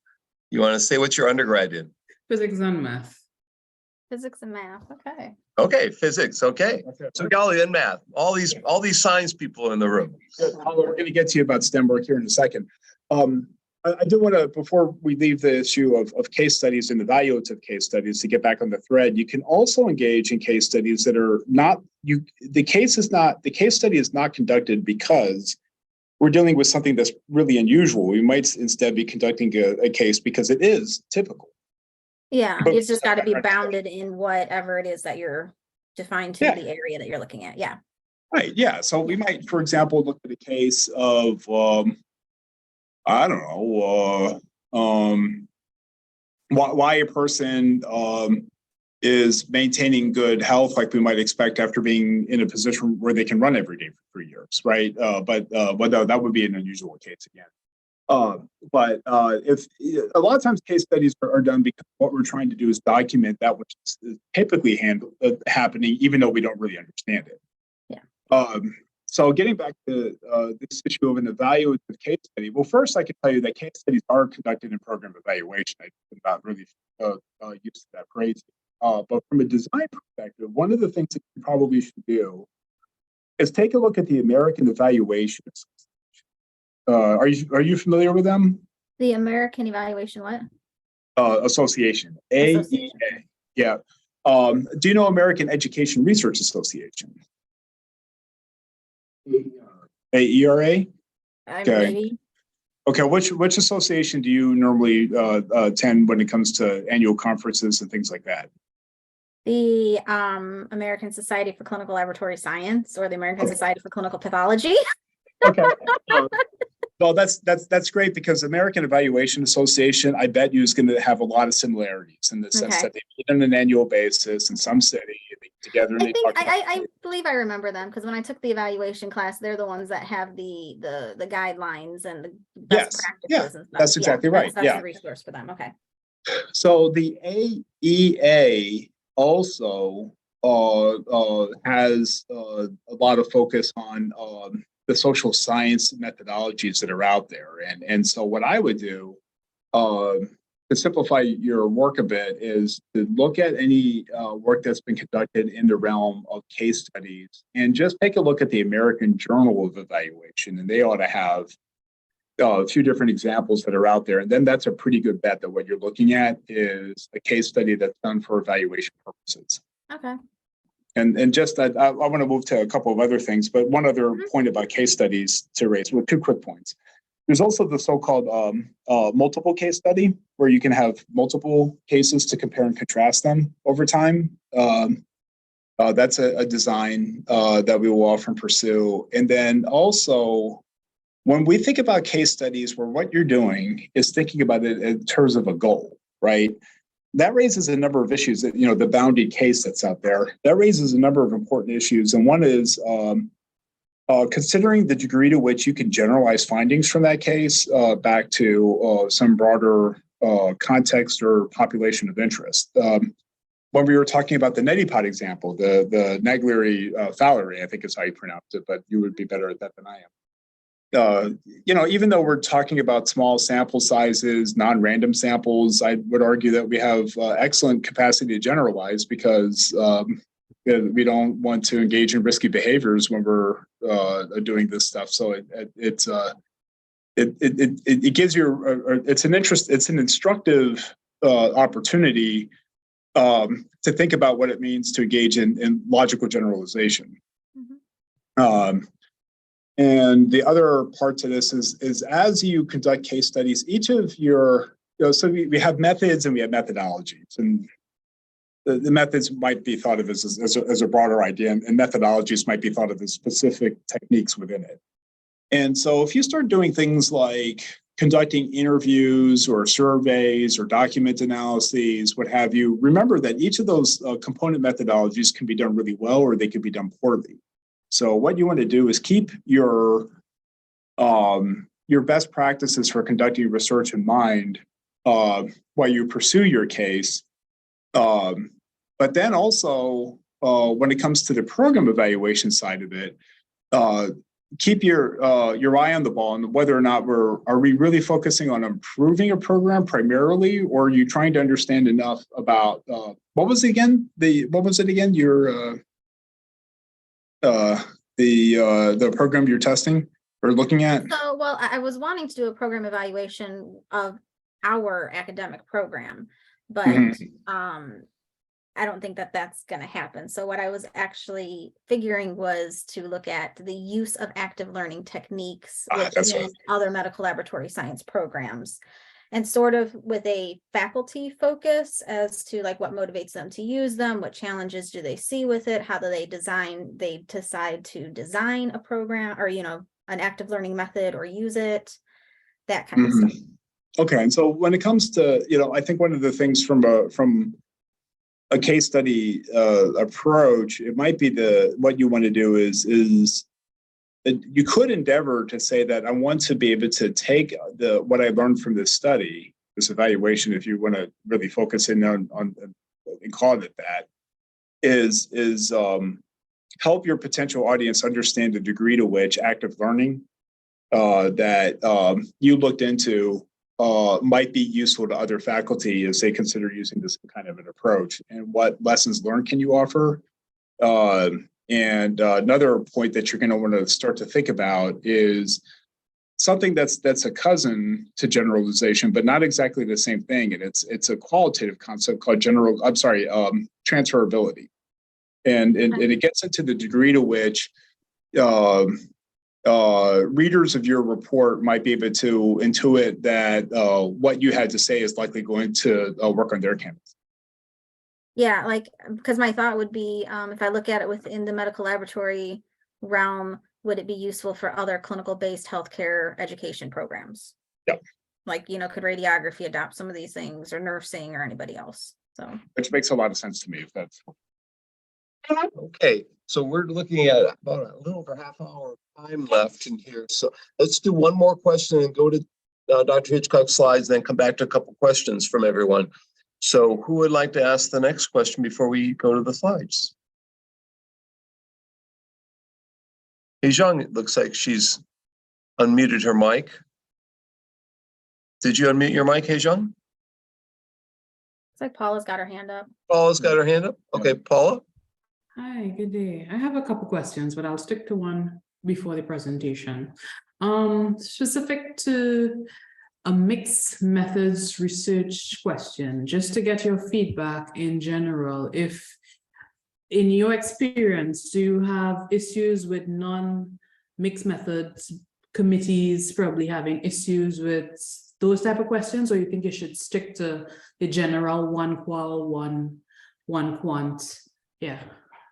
you want to say what's your undergrad in? Physics and math. Physics and math. Okay. Okay, physics. Okay. So golly, and math. All these science people in the room. Good. We're going to get to you about STEM work here in a second. I do want to, before we leave the issue of case studies and evaluative case studies, to get back on the thread, you can also engage in case studies that are the case study is not conducted because we're dealing with something that's really unusual. We might instead be conducting a case because it is typical. Yeah, it's just got to be bounded in whatever it is that you're defined to the area that you're looking at. Yeah. Right. Yeah. So we might, for example, look at a case of, I don't know, why a person is maintaining good health like we might expect after being in a position where they can run every day for 3 years, right? But that would be an unusual case again. If a lot of times case studies are done because what we're trying to do is document that which is typically happening, even though we don't really understand it. Yeah. So getting back to this issue of an evaluative case study, well, first I can tell you that case studies are conducted in program evaluation. I'm not really used to that phrase. But from a design perspective, one of the things that you probably should do is take a look at the American Evaluation Association. Are you familiar with them? The American Evaluation what? Association. Association. AEA. Yeah. Do you know American Education Research Association? AERA? Maybe. Okay. Which association do you normally attend when it comes to annual conferences and things like that? The American Society for Clinical Laboratory Science, or the American Society for Clinical Pathology. Okay. Well, that's great, because American Evaluation Association, I bet you, is going to have a lot of similarities in the sense that they meet on an annual basis in some city, they get together and I believe I remember them, because when I took the evaluation class, they're the ones that have the guidelines and the best practices and stuff. That's exactly right. That's the resource for them. Okay. So the AEA also has a lot of focus on the social science methodologies that are out there. And so what I would do to simplify your work a bit is to look at any work that's been conducted in the realm of case studies and just take a look at the American Journal of Evaluation, and they ought to have a few different examples that are out there. And then that's a pretty good bet that what you're looking at is a case study that's done for evaluation purposes. Okay. And just that, I want to move to a couple of other things, but one other point about case studies to raise, well, 2 quick points. There's also the so-called multiple case study, where you can have multiple cases to compare and contrast them over time. That's a design that we will often pursue. And then also, when we think about case studies where what you're doing is thinking about it in terms of a goal, right? That raises a number of issues that, the bounded case that's out there. That raises a number of important issues. And one is considering the degree to which you can generalize findings from that case back to some broader context or population of interest. When we were talking about the neti pot example, the Naglieri Fowlery, I think is how you pronounce it, but you would be better at that than I am. Even though we're talking about small sample sizes, non-random samples, I would argue that we have excellent capacity to generalize, because we don't want to engage in risky behaviors when we're doing this stuff. So it gives you it's an instructive opportunity to think about what it means to engage in logical generalization. Mm-hmm. And the other part to this is as you conduct case studies, each of your, so we have methods and we have methodologies, and the methods might be thought of as a broader idea, and methodologies might be thought of as specific techniques within it. And so if you start doing things like conducting interviews or surveys or document analyses, what have you, remember that each of those component methodologies can be done really well, or they could be done poorly. So what you want to do is keep your best practices for conducting research in mind while you pursue your case. But then also, when it comes to the program evaluation side of it, keep your eye on the ball and whether or not are we really focusing on improving a program primarily, or are you trying to understand enough about what was it again? The program you're testing or looking at? So, well, I was wanting to do a program evaluation of our academic program, but I don't think that that's going to happen. So what I was actually figuring was to look at the use of active learning techniques within other medical laboratory science programs, and sort of with a faculty focus as to like what motivates them to use them, what challenges do they see with it, how do they decide to design a program or, an active learning method or use it, that kind of stuff. Okay, and so when it comes to, I think one of the things from a case study approach, it might be what you want to do is you could endeavor to say that I want to be able to take what I learned from this study, this evaluation, if you want to really focus in on and call it that, is help your potential audience understand the degree to which active learning that you looked into might be useful to other faculty as they consider using this kind of an approach, and what lessons learned can you offer. And another point that you're going to want to start to think about is something that's a cousin to generalization, but not exactly the same thing. And it's a qualitative concept called transferability. And it gets into the degree to which readers of your report might be able to intuit that what you had to say is likely going to work on their campus. Yeah, like, because my thought would be, if I look at it within the medical laboratory realm, would it be useful for other clinical-based healthcare education programs? Yep. Like, could radiography adopt some of these things, or nursing, or anybody else? So, Which makes a lot of sense to me. If that's Okay, so we're looking at about a little over half hour of time left in here. So let's do one more question and go to Dr. Hitchcock's slides, then come back to a couple questions from everyone. So who would like to ask the next question before we go to the slides? Hejong, it looks like she's unmuted her mic. Did you unmute your mic, Hejong? it's like Paula's got her hand up. Paula's got her hand up. Okay, Paula. Hi, good day. I have a couple questions, but I'll stick to one before the presentation. Specific to a mixed methods research question, just to get your feedback in general. If in your experience, do you have issues with non-mixed methods committees probably having issues with those type of questions, or you think you should stick to the general one qual, one quant? Yeah.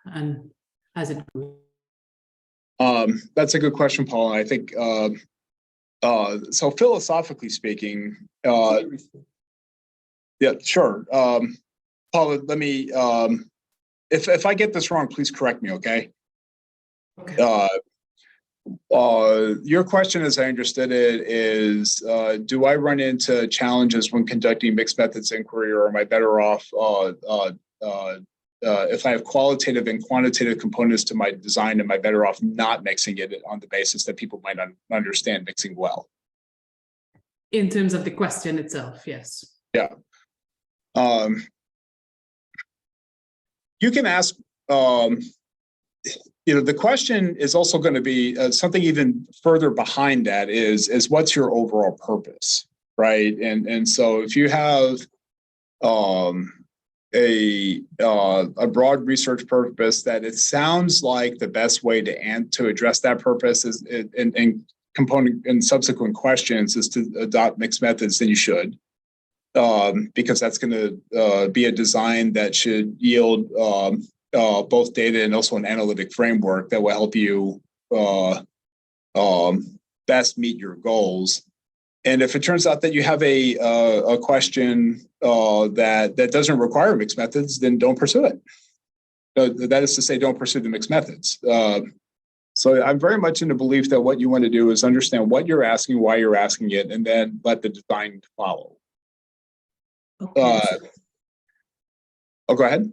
And as it goes. That's a good question, Paul. And I think so. Philosophically speaking, yeah, sure. Paula, let me. If I get this wrong, please correct me. Okay. Okay. Your question, as I understood it, is do I run into challenges when conducting mixed methods inquiry, or am I better off if I have qualitative and quantitative components to my design, am I better off not mixing it on the basis that people might understand mixing well? In terms of the question itself, yes. Yeah. You can ask, the question is also going to be something even further behind that is what's your overall purpose, right? And so if you have a broad research purpose that it sounds like the best way to address that purpose is in component and subsequent questions is to adopt mixed methods, then you should, because that's going to be a design that should yield both data and also an analytic framework that will help you best meet your goals. And if it turns out that you have a question that doesn't require mixed methods, then don't pursue it. That is to say, don't pursue the mixed methods. So I'm very much in the belief that what you want to do is understand what you're asking, why you're asking it, and then let the design follow. Okay. Go ahead.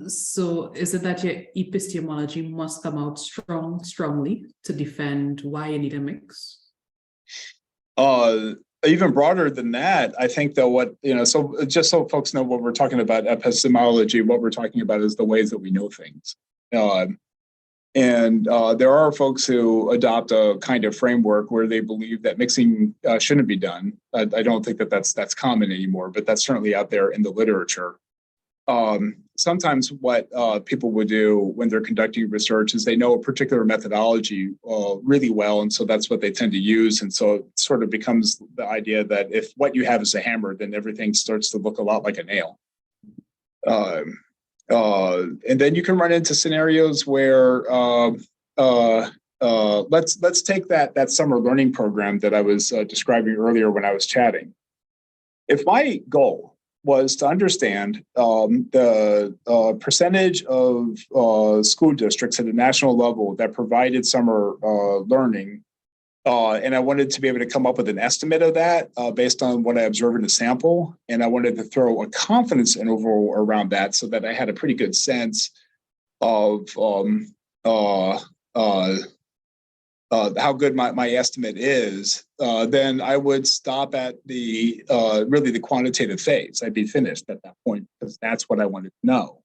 So is it that your epistemology must come out strongly to defend why you need a mix? Even broader than that, I think that so just so folks know what we're talking about epistemology, what we're talking about is the ways that we know things. And there are folks who adopt a kind of framework where they believe that mixing shouldn't be done. I don't think that that's common anymore, but that's certainly out there in the literature. Sometimes what people would do when they're conducting research is they know a particular methodology really well, and so that's what they tend to use. And so it sort of becomes the idea that if what you have is a hammer, then everything starts to look a lot like a nail. And then you can run into scenarios where let's take that summer learning program that I was describing earlier when I was chatting. If my goal was to understand the percentage of school districts at a national level that provided summer learning, and I wanted to be able to come up with an estimate of that based on what I observed in the sample, and I wanted to throw a confidence interval around that so that I had a pretty good sense of how good my estimate is, then I would stop at the really the quantitative phase. I'd be finished at that point because that's what I wanted to know.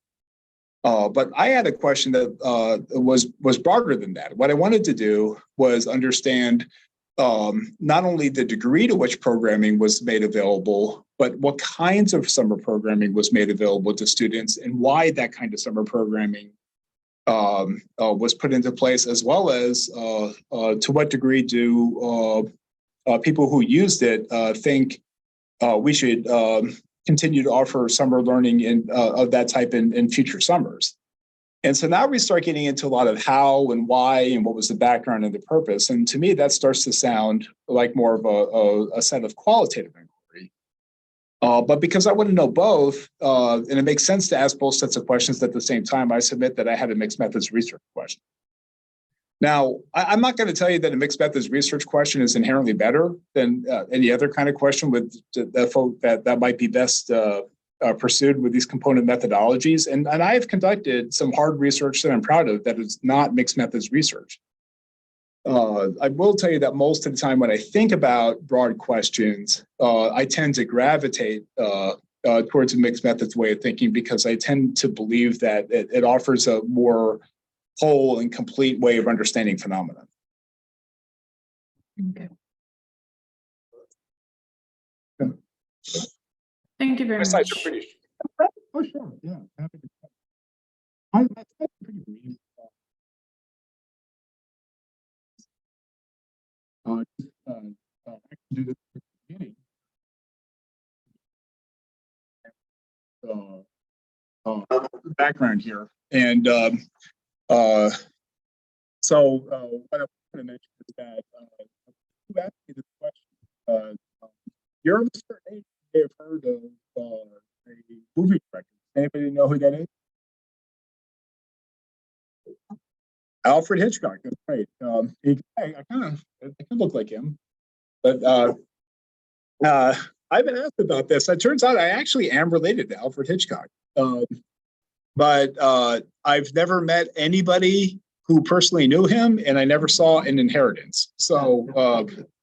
But I had a question that was broader than that. What I wanted to do was understand not only the degree to which programming was made available, but what kinds of summer programming was made available to students and why that kind of summer programming was put into place, as well as to what degree do people who used it think we should continue to offer summer learning of that type in future summers. And so now we start getting into a lot of how and why and what was the background and the purpose. And to me, that starts to sound like more of a set of qualitative inquiry. But because I want to know both, and it makes sense to ask both sets of questions at the same time, I submit that I had a mixed methods research question. Now, I'm not going to tell you that a mixed methods research question is inherently better than any other kind of question with that might be best pursued with these component methodologies. And I've conducted some hard research that I'm proud of that is not mixed methods research. I will tell you that most of the time when I think about broad questions, I tend to gravitate towards a mixed methods way of thinking because I tend to believe that it offers a more whole and complete way of understanding phenomena. Okay. Thank you very much. Oh, sure. Yeah. Happy to. That's pretty brief. I can do this at the beginning. Background here. And so what I want to mention is that who asked me this question? You're of a certain age, you may have heard of a movie director. Anybody know who that is? Alfred Hitchcock. That's right. I kind of look like him, but I've been asked about this. It turns out I actually am related to Alfred Hitchcock, but I've never met anybody who personally knew him, and I never saw an inheritance. So,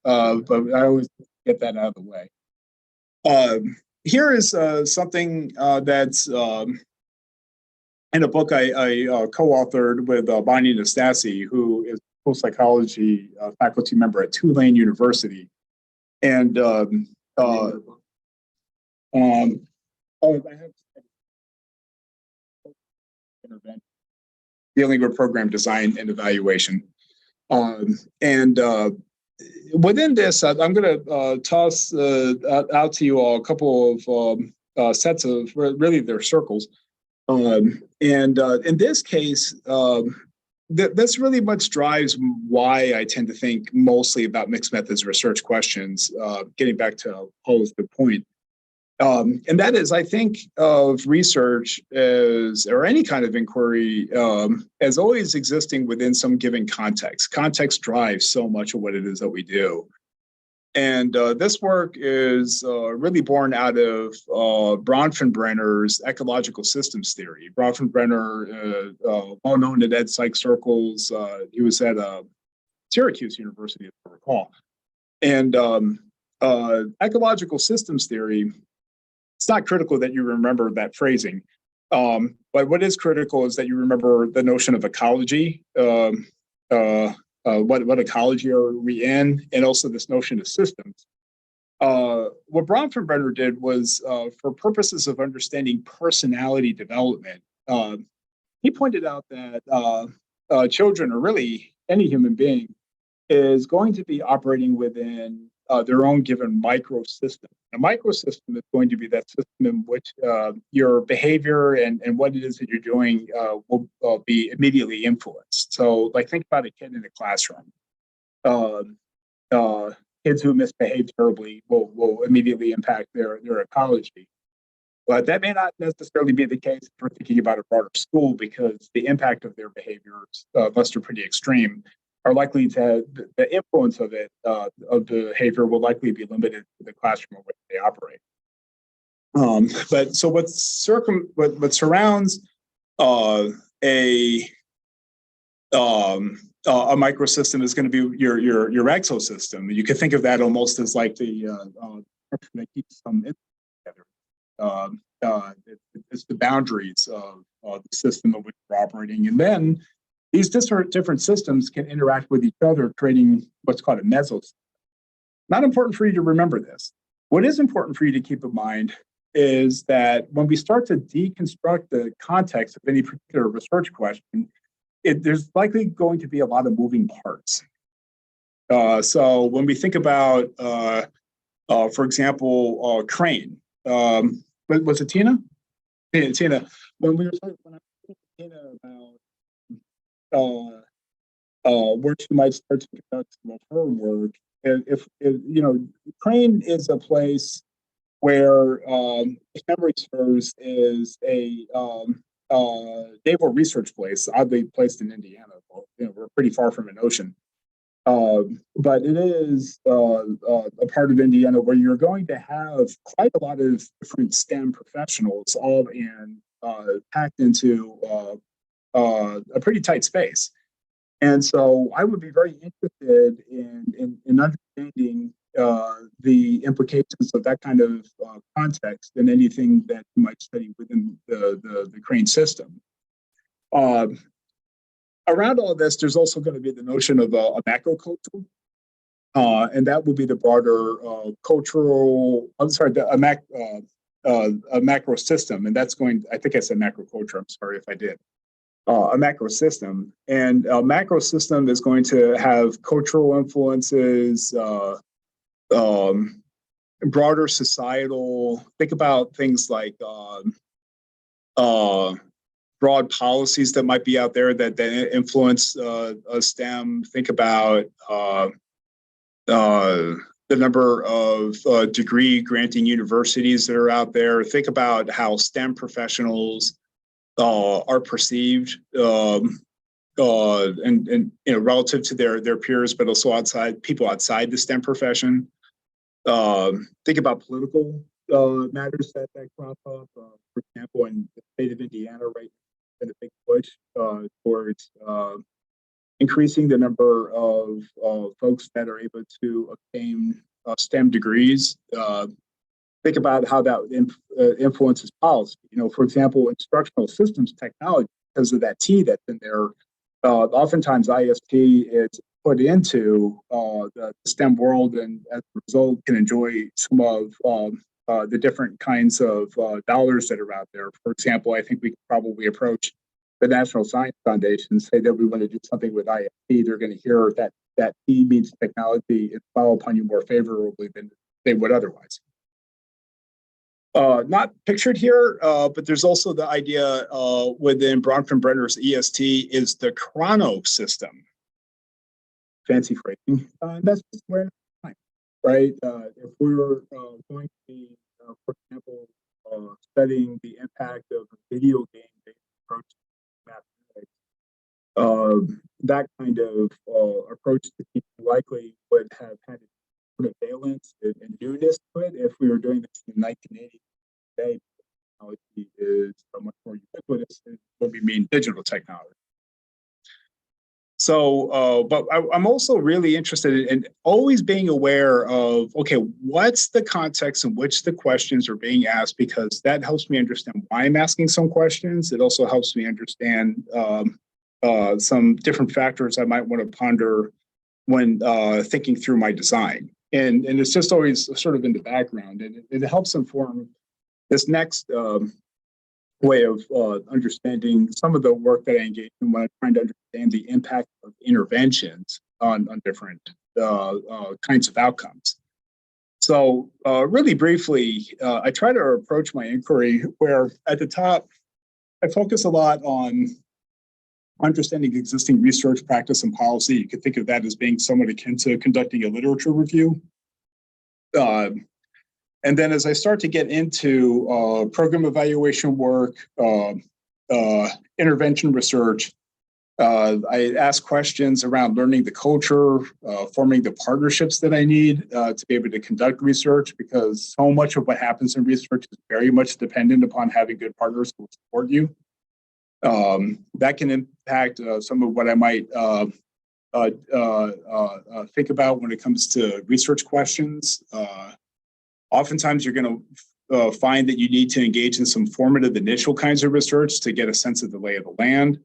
but I always get that out of the way. Here is something that's in a book I co-authored with Bonnie Nastasi, who is a post-psychology faculty member at Tulane University. And I have intervention dealing with program design and evaluation. And within this, I'm going to toss out to you all a couple of sets of really they're circles. And in this case, this really much drives why I tend to think mostly about mixed methods research questions, getting back to Paul's good point. And that is, I think of research as, or any kind of inquiry, as always existing within some given context. Context drives so much of what it is that we do. And this work is really born out of Bronfenbrenner's ecological systems theory. Bronfenbrenner, well known in ed psych circles, he was at Syracuse University, if I recall. And ecological systems theory, it's not critical that you remember that phrasing, but what is critical is that you remember the notion of ecology. What ecology are we in, and also this notion of systems. What Bronfenbrenner did was, for purposes of understanding personality development, he pointed out that children, or really any human being, is going to be operating within their own given microsystem. A microsystem is going to be that system in which your behavior and what it is that you're doing will be immediately influenced. So, like, think about a kid in a classroom. Kids who misbehave terribly will immediately impact their ecology. But that may not necessarily be the case if we're thinking about a broader school, because the impact of their behaviors, unless they're pretty extreme, are likely to the influence of it of behavior will likely be limited to the classroom in which they operate. But so what surrounds a microsystem is going to be your exosystem. You could think of that almost as like the that keeps some together. It's the boundaries of the system of which we're operating, and then these different systems can interact with each other, creating what's called a mesosystem. Not important for you to remember this. What is important for you to keep in mind is that when we start to deconstruct the context of any particular research question, there's likely going to be a lot of moving parts. So when we think about, for example, Crane, was it Tina? Yeah, Tina, when I was talking to Tina about where she might start to conduct some of her work, if you know, Crane is a place where memory serves is a naval research place, oddly placed in Indiana. You know, we're pretty far from an ocean. But it is a part of Indiana where you're going to have quite a lot of different STEM professionals all in packed into a pretty tight space. And so I would be very interested in understanding the implications of that kind of context in anything that you might study within the Crane system. Around all this, there's also going to be the notion of a macro culture, and that will be the broader cultural. I'm sorry, a macro system, and that's going. I think I said macro culture. I'm sorry if I did. A macro system, and a macro system is going to have cultural influences, broader societal. Think about things like broad policies that might be out there that influence STEM. Think about the number of degree granting universities that are out there. Think about how STEM professionals are perceived and you know, relative to their peers, but also people outside the STEM profession. Think about political matters that crop up. For example, in the state of Indiana, right, been a big push towards increasing the number of folks that are able to obtain STEM degrees. Think about how that influences policy. You know, for example, instructional systems technology, because of that T that's in there, oftentimes IST is put into the STEM world, and as a result can enjoy some of the different kinds of dollars that are out there. For example, I think we could probably approach the National Science Foundation and say that we want to do something with IST. They're going to hear that T means technology and follow upon you more favorably than they would otherwise. Not pictured here, but there's also the idea within Bronfenbrenner's EST is the chrono system. Fancy phrasing. That's just where time, right? If we're going to be, for example, studying the impact of a video game-based approach to mathematics, that kind of approach to teaching likely would have had a valence and newness to it if we were doing this in 1980. Today, technology is much more ubiquitous than what we mean digital technology. So, but I'm also really interested in always being aware of, okay, what's the context in which the questions are being asked, because that helps me understand why I'm asking some questions. It also helps me understand some different factors I might want to ponder when thinking through my design. And it's just always sort of in the background, and it helps inform this next way of understanding some of the work that I engage in when I'm trying to understand the impact of interventions on different kinds of outcomes. So really briefly, I try to approach my inquiry where at the top, I focus a lot on understanding existing research, practice, and policy. You could think of that as being somewhat akin to conducting a literature review. And then as I start to get into program evaluation work, intervention research, I ask questions around learning the culture, forming the partnerships that I need to be able to conduct research, because so much of what happens in research is very much dependent upon having good partners who will support you. That can impact some of what I might think about when it comes to research questions. Oftentimes, you're going to find that you need to engage in some formative initial kinds of research to get a sense of the lay of the land.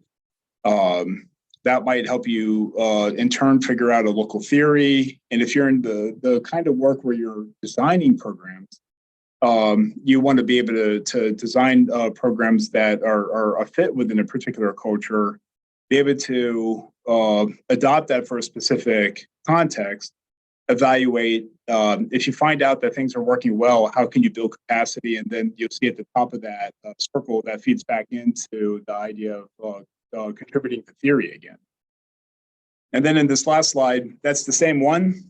That might help you in turn figure out a local theory. And if you're in the kind of work where you're designing programs, you want to be able to design programs that are a fit within a particular culture, be able to adopt that for a specific context, evaluate. If you find out that things are working well, how can you build capacity? And then you'll see at the top of that circle that feeds back into the idea of contributing to theory again. And then in this last slide, that's the same one,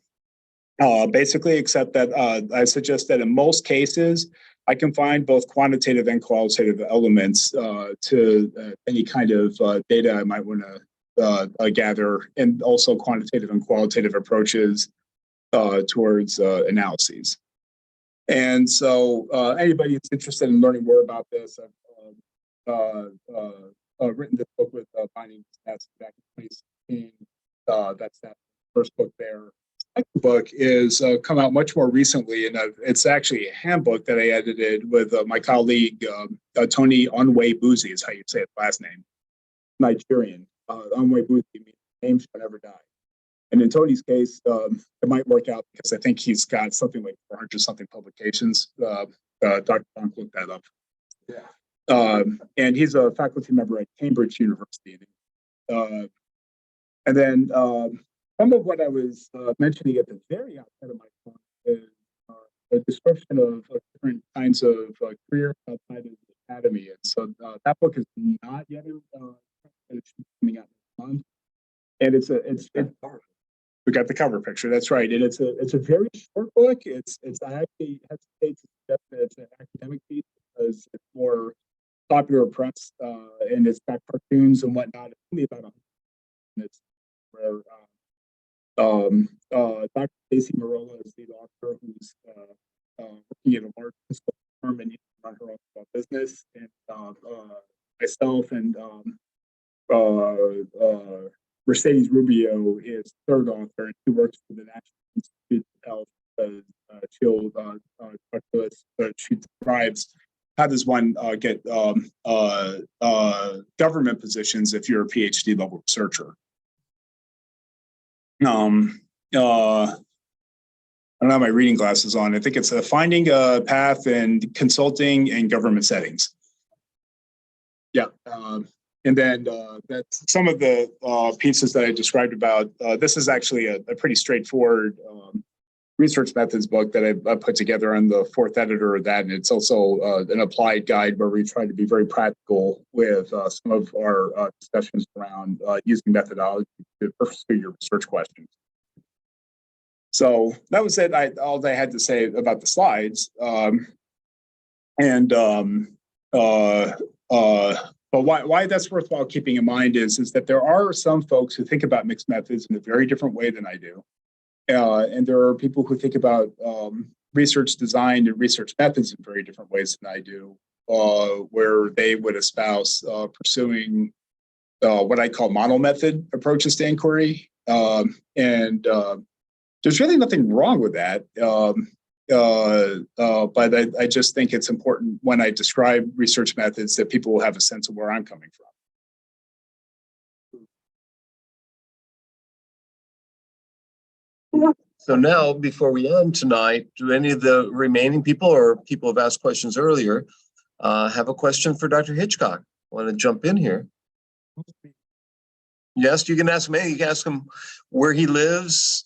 basically, except that I suggest that in most cases, I can find both quantitative and qualitative elements to any kind of data I might want to gather, and also quantitative and qualitative approaches towards analyses. And so anybody that's interested in learning more about this, I've written this book with Binding Stats back in 2016. That's that first book there. The second book is come out much more recently, and it's actually a handbook that I edited with my colleague, Tony Onwe-Buzi is how you say his last name, Nigerian. Onwe-Buzi means name shall never die. And in Tony's case, it might work out because I think he's got something like 400 something publications. Dr. Bonk looked that up. Yeah. And he's a faculty member at Cambridge University. And then some of what I was mentioning at the very outset of my talk is a description of different kinds of careers outside of the academy. And so that book is not yet it's coming out next month. And we got the cover picture. That's right. And it's a very short book. I actually hesitate to suggest that it's an academic piece because it's more popular press and it's got cartoons and whatnot. It's only about 100 minutes where Dr. Stacy Marola is the author who's working at a large firm and run her own business. And myself and Mercedes Rubio is third author, and she works for the National Institute of Health because she describes how does one get government positions if you're a PhD level researcher. I don't have my reading glasses on. I think it's finding a path in consulting and government settings. Yeah. And then that's some of the pieces that I described about. This is actually a pretty straightforward research methods book that I put together. I'm the fourth editor of that. And it's also an applied guide where we try to be very practical with some of our discussions around using methodology to pursue your research questions. So that was it. All I had to say about the slides. But why that's worthwhile keeping in mind is that there are some folks who think about mixed methods in a very different way than I do. And there are people who think about research design and research methods in very different ways than I do, where they would espouse pursuing what I call model method approaches to inquiry. And there's really nothing wrong with that. But I just think it's important when I describe research methods that people will have a sense of where I'm coming from. So now, before we end tonight, do any of the remaining people or people who have asked questions earlier have a question for Dr. Hitchcock? Want to jump in here? Yes, you can ask him. You can ask him where he lives,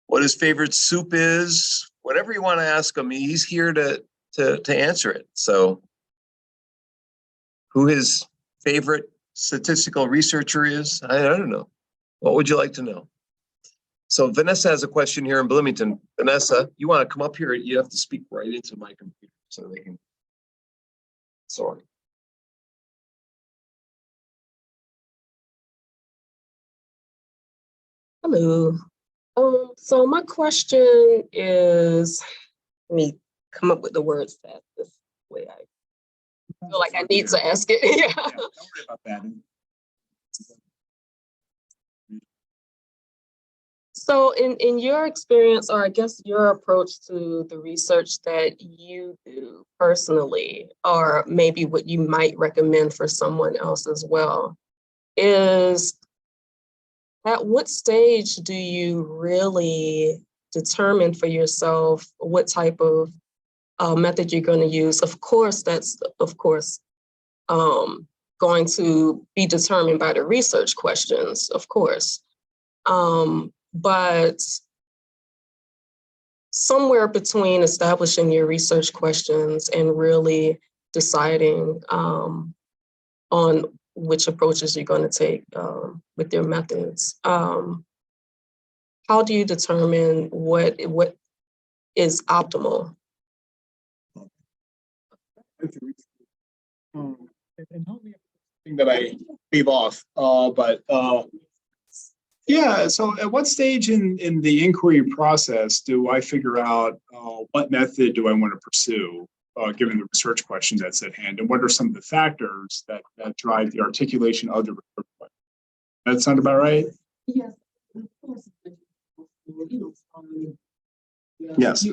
what his favorite soup is, whatever you want to ask him, he's here to answer it. So who his favorite statistical researcher is, I don't know. What would you like to know? So Vanessa has a question here in Bloomington. Vanessa, you want to come up here? You have to speak right into my computer so they can. Sorry. Hello. So my question is, let me come up with the words that this way I feel like I need to ask it. Yeah. Don't worry about that. So in your experience, or I guess your approach to the research that you do personally, or maybe what you might recommend for someone else as well, is at what stage do you really determine for yourself what type of method you're going to use? Of course, that's going to be determined by the research questions, of course. But somewhere between establishing your research questions and really deciding on which approaches you're going to take with your methods. How do you determine what is optimal? And help me thing that I leave off, yeah. So at what stage in the inquiry process do I figure out what method do I want to pursue, given the research questions that's at hand, and what are some of the factors that drive the articulation of the research question? That sound about right? Yes. Yes.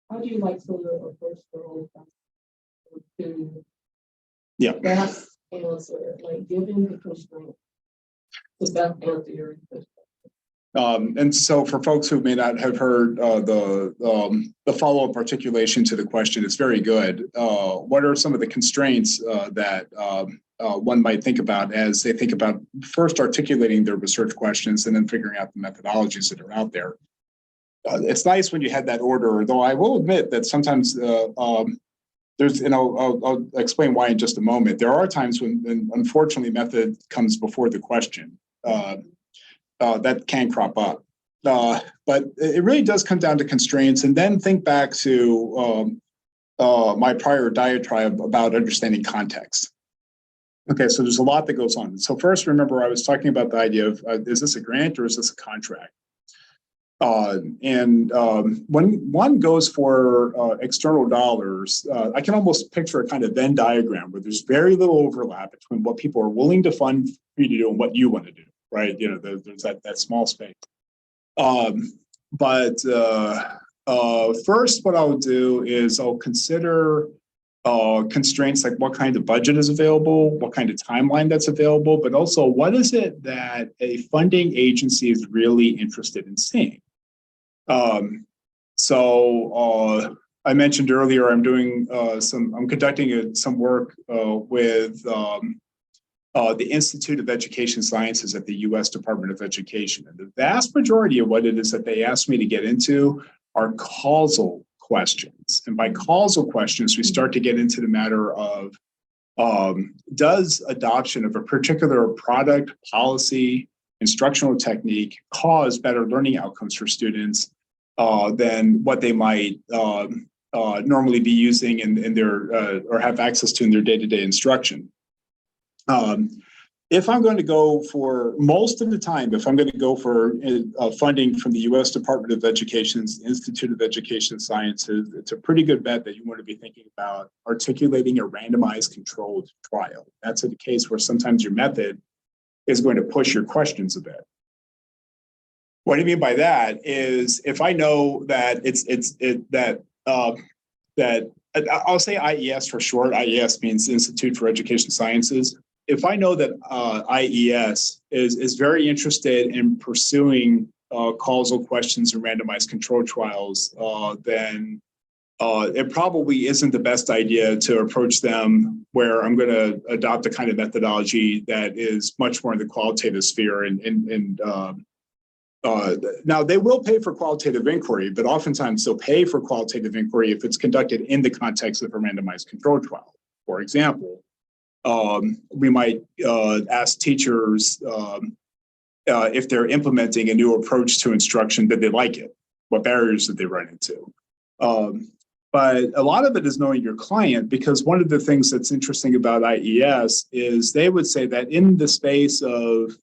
How do you like to approach the whole process? Yeah. Best answer, like given the constraint, the best answer your research. And so for folks who may not have heard the follow-up articulation to the question, it's very good. What are some of the constraints that one might think about as they think about first articulating their research questions and then figuring out the methodologies that are out there? It's nice when you had that order, though I will admit that sometimes there's, and I'll explain why in just a moment. There are times when unfortunately method comes before the question. That can crop up. But it really does come down to constraints, and then think back to my prior diatribe about understanding context. Okay, so there's a lot that goes on. So first, remember I was talking about the idea of, is this a grant or is this a contract? When one goes for external dollars, I can almost picture a kind of Venn diagram where there's very little overlap between what people are willing to fund for you to do and what you want to do, right? You know, there's that small space. First, what I'll do is I'll consider constraints like what kind of budget is available, what kind of timeline that's available, but also what is it that a funding agency is really interested in seeing. I mentioned earlier, I'm conducting some work with the Institute of Education Sciences at the U.S. Department of Education. And the vast majority of what it is that they asked me to get into are causal questions. And by causal questions, we start to get into the matter of does adoption of a particular product, policy, instructional technique cause better learning outcomes for students than what they might normally be using in their or have access to in their day-to-day instruction. If I'm going to go for most of the time, if I'm going to go for funding from the U.S. Department of Education's Institute of Education Sciences, it's a pretty good bet that you want to be thinking about articulating a randomized controlled trial. That's the case where sometimes your method is going to push your questions a bit. What I mean by that is if I know that that I'll say IES for short. IES means Institute for Education Sciences. If I know that IES is very interested in pursuing causal questions and randomized control trials, then it probably isn't the best idea to approach them where I'm going to adopt a kind of methodology that is much more in the qualitative sphere. Now, they will pay for qualitative inquiry, but oftentimes they'll pay for qualitative inquiry if it's conducted in the context of a randomized control trial. For example, we might ask teachers if they're implementing a new approach to instruction, did they like it? What barriers did they run into? But a lot of it is knowing your client, because one of the things that's interesting about IES is they would say that in the space of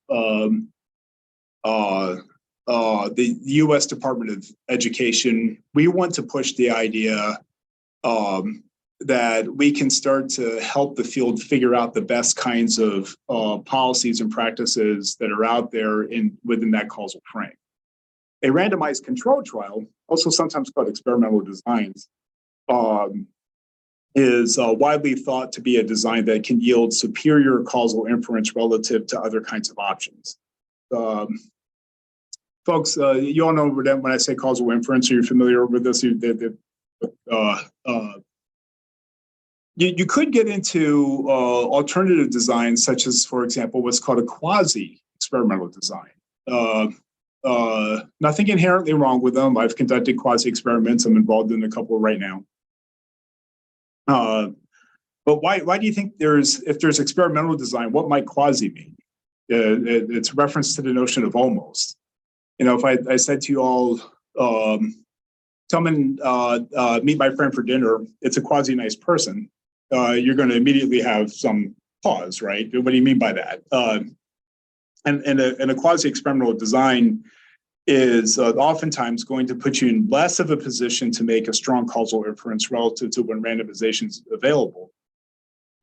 the U.S. Department of Education, we want to push the idea that we can start to help the field figure out the best kinds of policies and practices that are out there within that causal frame. A randomized control trial, also sometimes called experimental designs, is widely thought to be a design that can yield superior causal inference relative to other kinds of options. Folks, you all know when I say causal inference, are you familiar with this? You could get into alternative designs, such as, for example, what's called a quasi-experimental design. Nothing inherently wrong with them. I've conducted quasi-experiments. I'm involved in a couple right now. But why do you think if there's experimental design, what might quasi mean? It's a reference to the notion of almost. You know, if I said to you all, come and meet my friend for dinner, it's a quasi nice person, you're going to immediately have some pause, right? What do you mean by that? And a quasi experimental design is oftentimes going to put you in less of a position to make a strong causal inference relative to when randomization is available.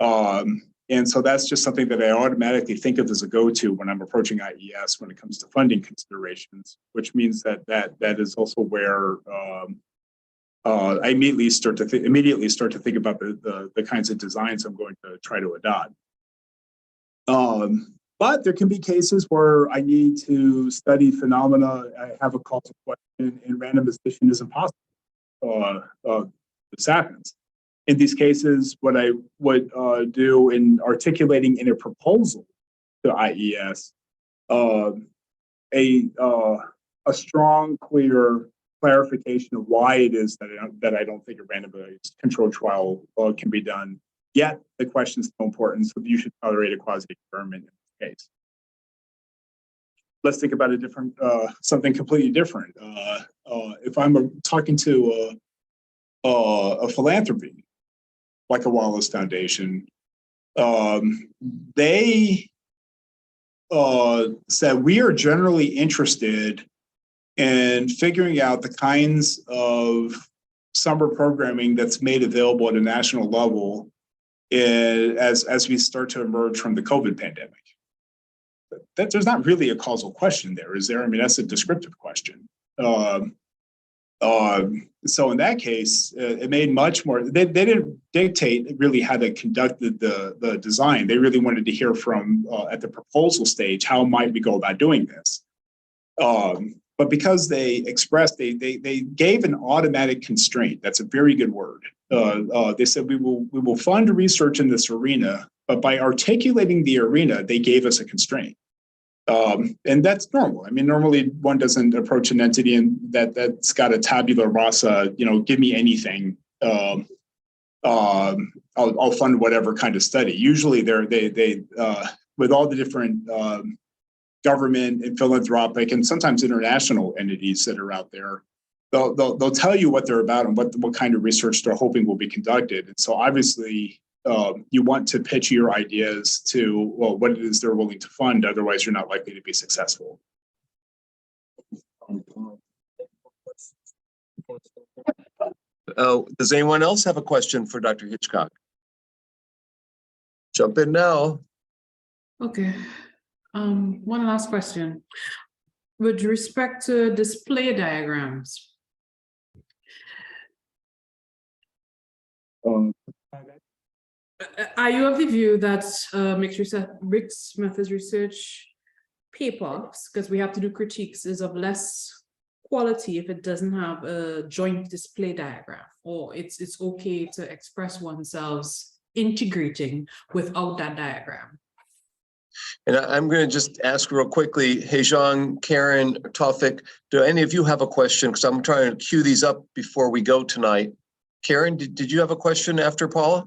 And so that's just something that I automatically think of as a go-to when I'm approaching IES when it comes to funding considerations, which means that is also where I immediately start to think about the kinds of designs I'm going to try to adopt. But there can be cases where I need to study phenomena. I have a causal question, and randomization is impossible. This happens. In these cases, what I would do in articulating in a proposal to IES, a strong, clear clarification of why it is that I don't think a randomized control trial can be done. Yet the question is so important, so you should tolerate a quasi-experiment in this case. Let's think about something completely different. If I'm talking to a philanthropy, like a Wallace Foundation, they said we are generally interested in figuring out the kinds of summer programming that's made available at a national level as we start to emerge from the COVID pandemic. There's not really a causal question there, is there? I mean, that's a descriptive question. So in that case, it made much more. They didn't dictate really how to conduct the design. They really wanted to hear from at the proposal stage, how might we go about doing this? But because they expressed, they gave an automatic constraint. That's a very good word. They said we will fund research in this arena, but by articulating the arena, they gave us a constraint. And that's normal. I mean, normally one doesn't approach an entity and that's got a tabula rasa, give me anything. I'll fund whatever kind of study. Usually they with all the different government and philanthropic and sometimes international entities that are out there, they'll tell you what they're about and what kind of research they're hoping will be conducted. And so obviously you want to pitch your ideas to, what it is they're willing to fund. Otherwise, you're not likely to be successful. Does anyone else have a question for Dr. Hitchcock? Jump in now. Okay. One last question. With respect to display diagrams, are you of the view that mixed methods research papers, because we have to do critiques, is of less quality if it doesn't have a joint display diagram, or it's okay to express oneself integrating without that diagram? And I'm going to just ask real quickly, Hejong, Karen, Tawfik, do any of you have a question? Because I'm trying to queue these up before we go tonight. Karen, did you have a question after Paula?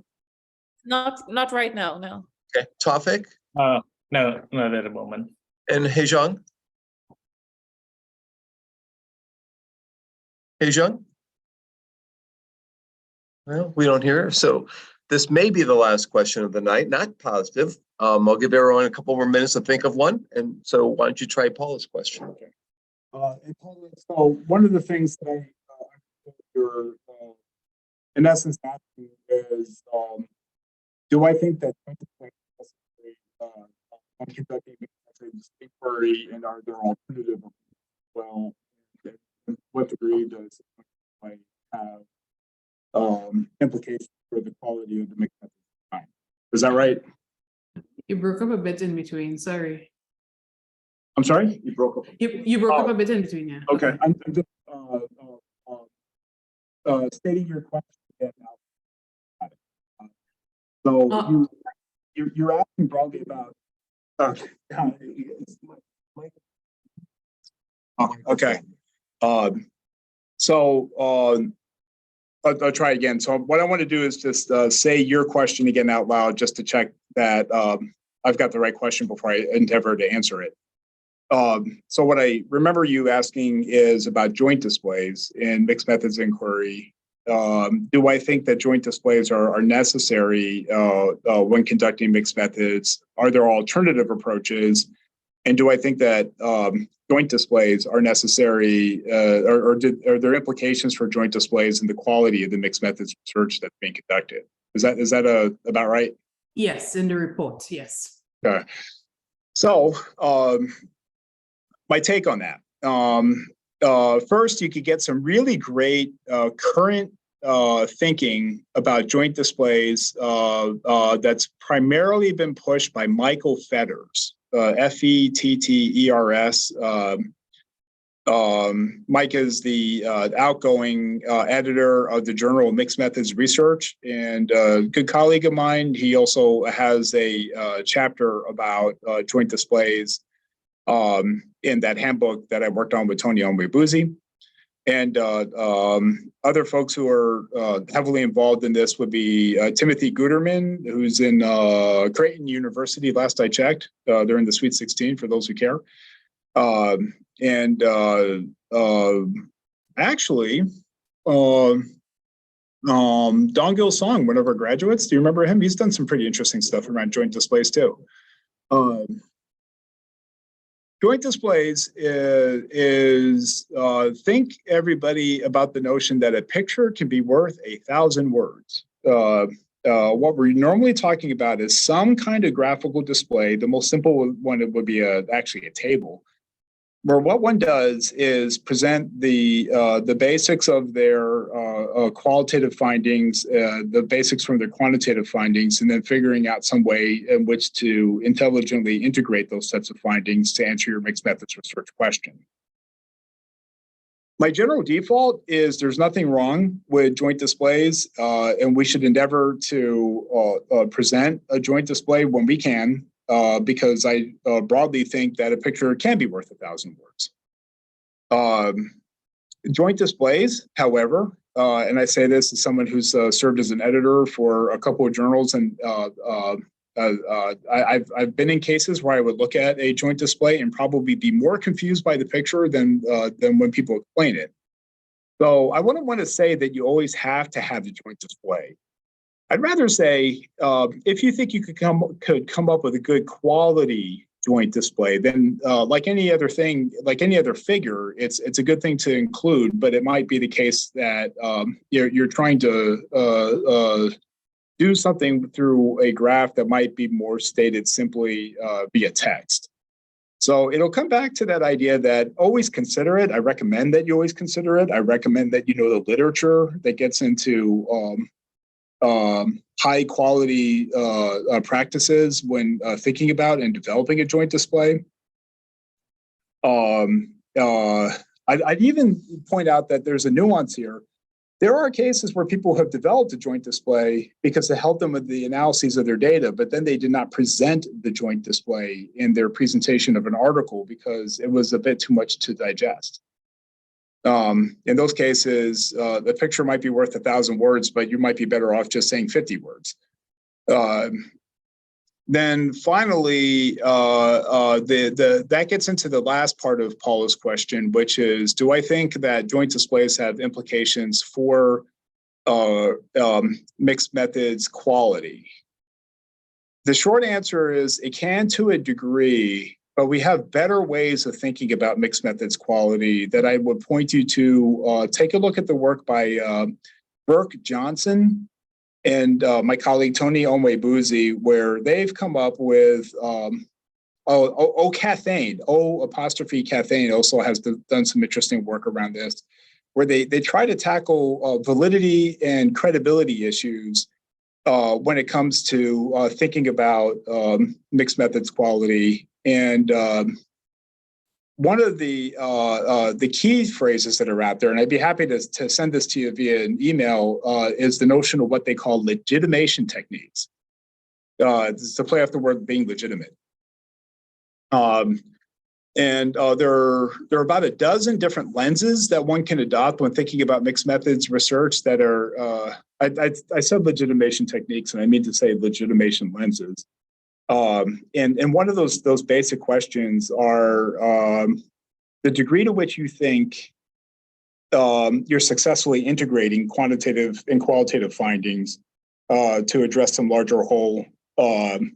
Not right now, no. Okay, Tawfik No, not at the moment. and Hejong? Hejong? Well, we don't hear her, so this may be the last question of the night, not positive. I'll give everyone a couple more minutes to think of one. And so why don't you try Paula's question? And Paula, so one of the things that you're in essence asking is, do I think that on conducting inquiry, and are there alternative? Well, in what degree does it have implications for the quality of the mixed method design? Is that right? You broke up a bit in between, sorry. I'm sorry? You broke up. You broke up a bit in between, yeah. Okay, I'm just stating your question again now. So you're asking broadly about. Okay. I'll try again. So what I want to do is just say your question again out loud, just to check that I've got the right question before I endeavor to answer it. So what I remember you asking is about joint displays in mixed methods inquiry. Do I think that joint displays are necessary when conducting mixed methods? Are there alternative approaches? And do I think that joint displays are necessary, or are there implications for joint displays in the quality of the mixed methods research that's being conducted? Is that about right? Yes, in the report, yes. Okay. So my take on that. First, you could get some really great current thinking about joint displays that's primarily been pushed by Michael Fetters, Fetters. Mike is the outgoing editor of the Journal of Mixed Methods Research, and a good colleague of mine. He also has a chapter about joint displays in that handbook that I worked on with Tony Onwebuzzi. And other folks who are heavily involved in this would be Timothy Guterman, who's in Creighton University, last I checked. They're in the Sweet 16 for those who care. Actually, Dongil Song, one of our graduates, do you remember him? He's done some pretty interesting stuff around joint displays too. Joint displays is think everybody about the notion that a picture can be worth 1,000 words. What we're normally talking about is some kind of graphical display. The most simple one would be actually a table, where what one does is present the basics of their qualitative findings, the basics from their quantitative findings, and then figuring out some way in which to intelligently integrate those sets of findings to answer your mixed methods research question. My general default is there's nothing wrong with joint displays, and we should endeavor to present a joint display when we can, because I broadly think that a picture can be worth 1,000 words. Joint displays, however, and I say this as someone who's served as an editor for a couple of journals, and I've been in cases where I would look at a joint display and probably be more confused by the picture than when people explain it. So I wouldn't want to say that you always have to have the joint display. I'd rather say if you think you could come up with a good quality joint display, then like any other thing, like any other figure, it's a good thing to include. But it might be the case that you're trying to do something through a graph that might be more stated simply via text. So it'll come back to that idea that always consider it. I recommend that you always consider it. I recommend that you know the literature that gets into high quality practices when thinking about and developing a joint display. I'd even point out that there's a nuance here. There are cases where people have developed a joint display because it helped them with the analyses of their data, but then they did not present the joint display in their presentation of an article because it was a bit too much to digest. In those cases, the picture might be worth 1,000 words, but you might be better off just saying 50 words. Then finally, that gets into the last part of Paula's question, which is, do I think that joint displays have implications for mixed methods quality? The short answer is it can to a degree, but we have better ways of thinking about mixed methods quality that I would point you to. Take a look at the work by Burke Johnson and my colleague Tony Onwe-Boozy, where they've come up with Cathane, Cathane also has done some interesting work around this, where they try to tackle validity and credibility issues when it comes to thinking about mixed methods quality. And one of the key phrases that are out there, and I'd be happy to send this to you via an email, is the notion of what they call legitimation techniques. It's to play off the word being legitimate. There are about a dozen different lenses that one can adopt when thinking about mixed methods research that are, I said legitimation techniques, and I mean to say legitimation lenses. And one of those basic questions are the degree to which you think you're successfully integrating quantitative and qualitative findings to address some larger whole. And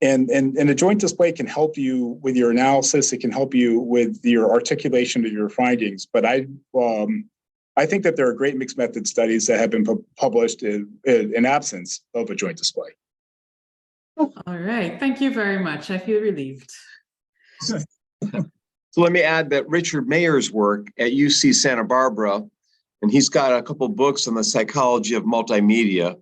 a joint display can help you with your analysis. It can help you with your articulation of your findings. But I think that there are great mixed method studies that have been published in absence of a joint display. All right, thank you very much. I feel relieved. So let me add that Richard Mayer's work at UC Santa Barbara, and he's got a couple books on the psychology of multimedia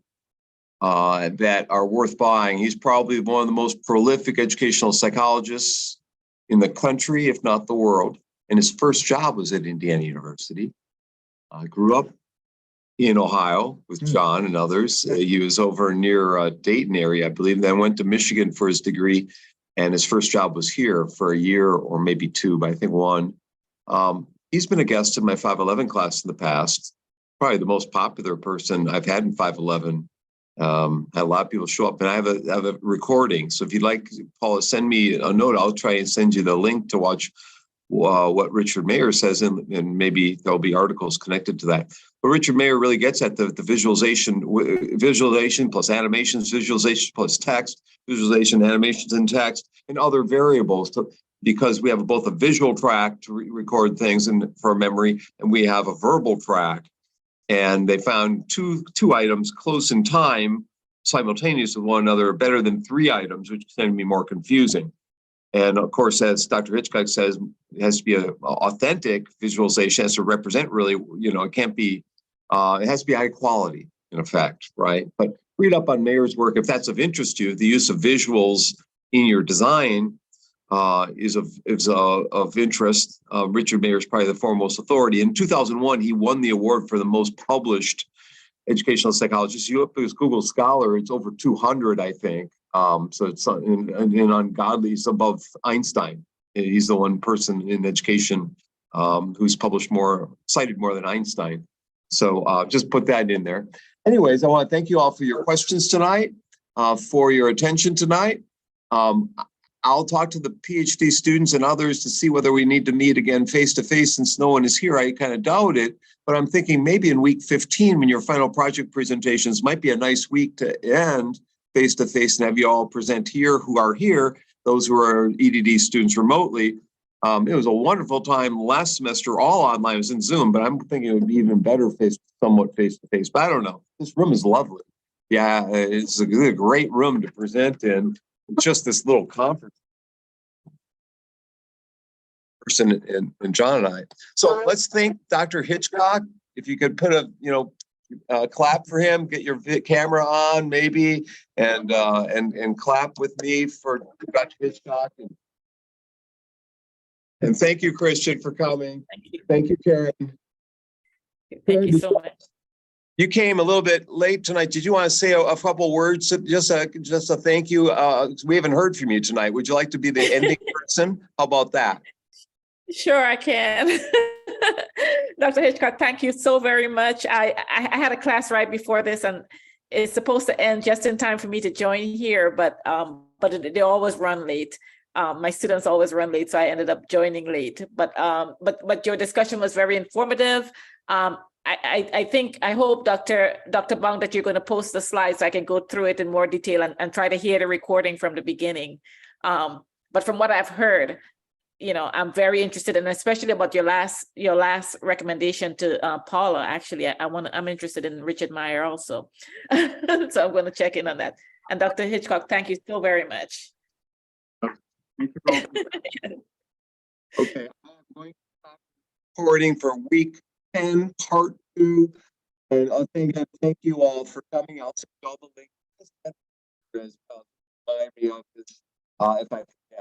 that are worth buying. He's probably one of the most prolific educational psychologists in the country, if not the world. And his first job was at Indiana University. Grew up in Ohio with John and others. He was over near Dayton area, I believe, then went to Michigan for his degree. And his first job was here for a year or maybe two, but I think one. He's been a guest in my 511 class in the past, probably the most popular person I've had in 511. Had a lot of people show up, and I have a recording. So if you'd like, Paula, send me a note. I'll try and send you the link to watch what Richard Mayer says, and maybe there'll be articles connected to that. But Richard Mayer really gets at the visualization plus animations, visualization plus text, visualization, animations, and text, and other variables. Because we have both a visual track to record things and for memory, and we have a verbal track. And they found two items close in time, simultaneous with one another, better than three items, which tend to be more confusing. And of course, as Dr. Hitchcock says, it has to be an authentic visualization, it has to represent really, it can't be, it has to be high quality in effect, right? But read up on Mayer's work if that's of interest to you. The use of visuals in your design is of interest. Richard Mayer is probably the foremost authority. In 2001, he won the award for the most published educational psychologist. You look at his Google Scholar, it's over 200, I think. So it's in ungodly, it's above Einstein. He's the one person in education who's cited more than Einstein. So just put that in there. Anyways, I want to thank you all for your questions tonight, for your attention tonight. I'll talk to the PhD students and others to see whether we need to meet again face-to-face since no one is here. I kind of doubt it, but I'm thinking maybe in week 15 when your final project presentations might be a nice week to end face-to-face and have you all present here who are here, those who are EDD students remotely. It was a wonderful time last semester, all online, it was in Zoom, but I'm thinking it would be even better somewhat face-to-face, but I don't know. This room is lovely. Yeah, it's a great room to present in. Just this little conference person and John and I. So let's thank Dr. Hitchcock. If you could put a clap for him, get your camera on maybe, and clap with me for Dr. Hitchcock. And thank you, Christian, for coming. Thank you. Thank you, Karen. Thank you so much. You came a little bit late tonight. Did you want to say a couple words? Just a thank you. We haven't heard from you tonight. Would you like to be the ending person? How about that? Sure, I can. Dr. Hitchcock, thank you so very much. I had a class right before this, and it's supposed to end just in time for me to join here, but they always run late. My students always run late, so I ended up joining late. But your discussion was very informative. I hope, Dr. Bonk, that you're going to post the slides so I can go through it in more detail and try to hear the recording from the beginning. But from what I've heard, I'm very interested in, especially about your last recommendation to Paula. Actually, I'm interested in Richard Meyer also. So I'm going to check in on that. And Dr. Hitchcock, thank you so very much. Thank you. Okay, I'm going to stop recording for week 10, part 2. And thank you all for coming. I'll send you all the links as well. Remind me of this if I forget.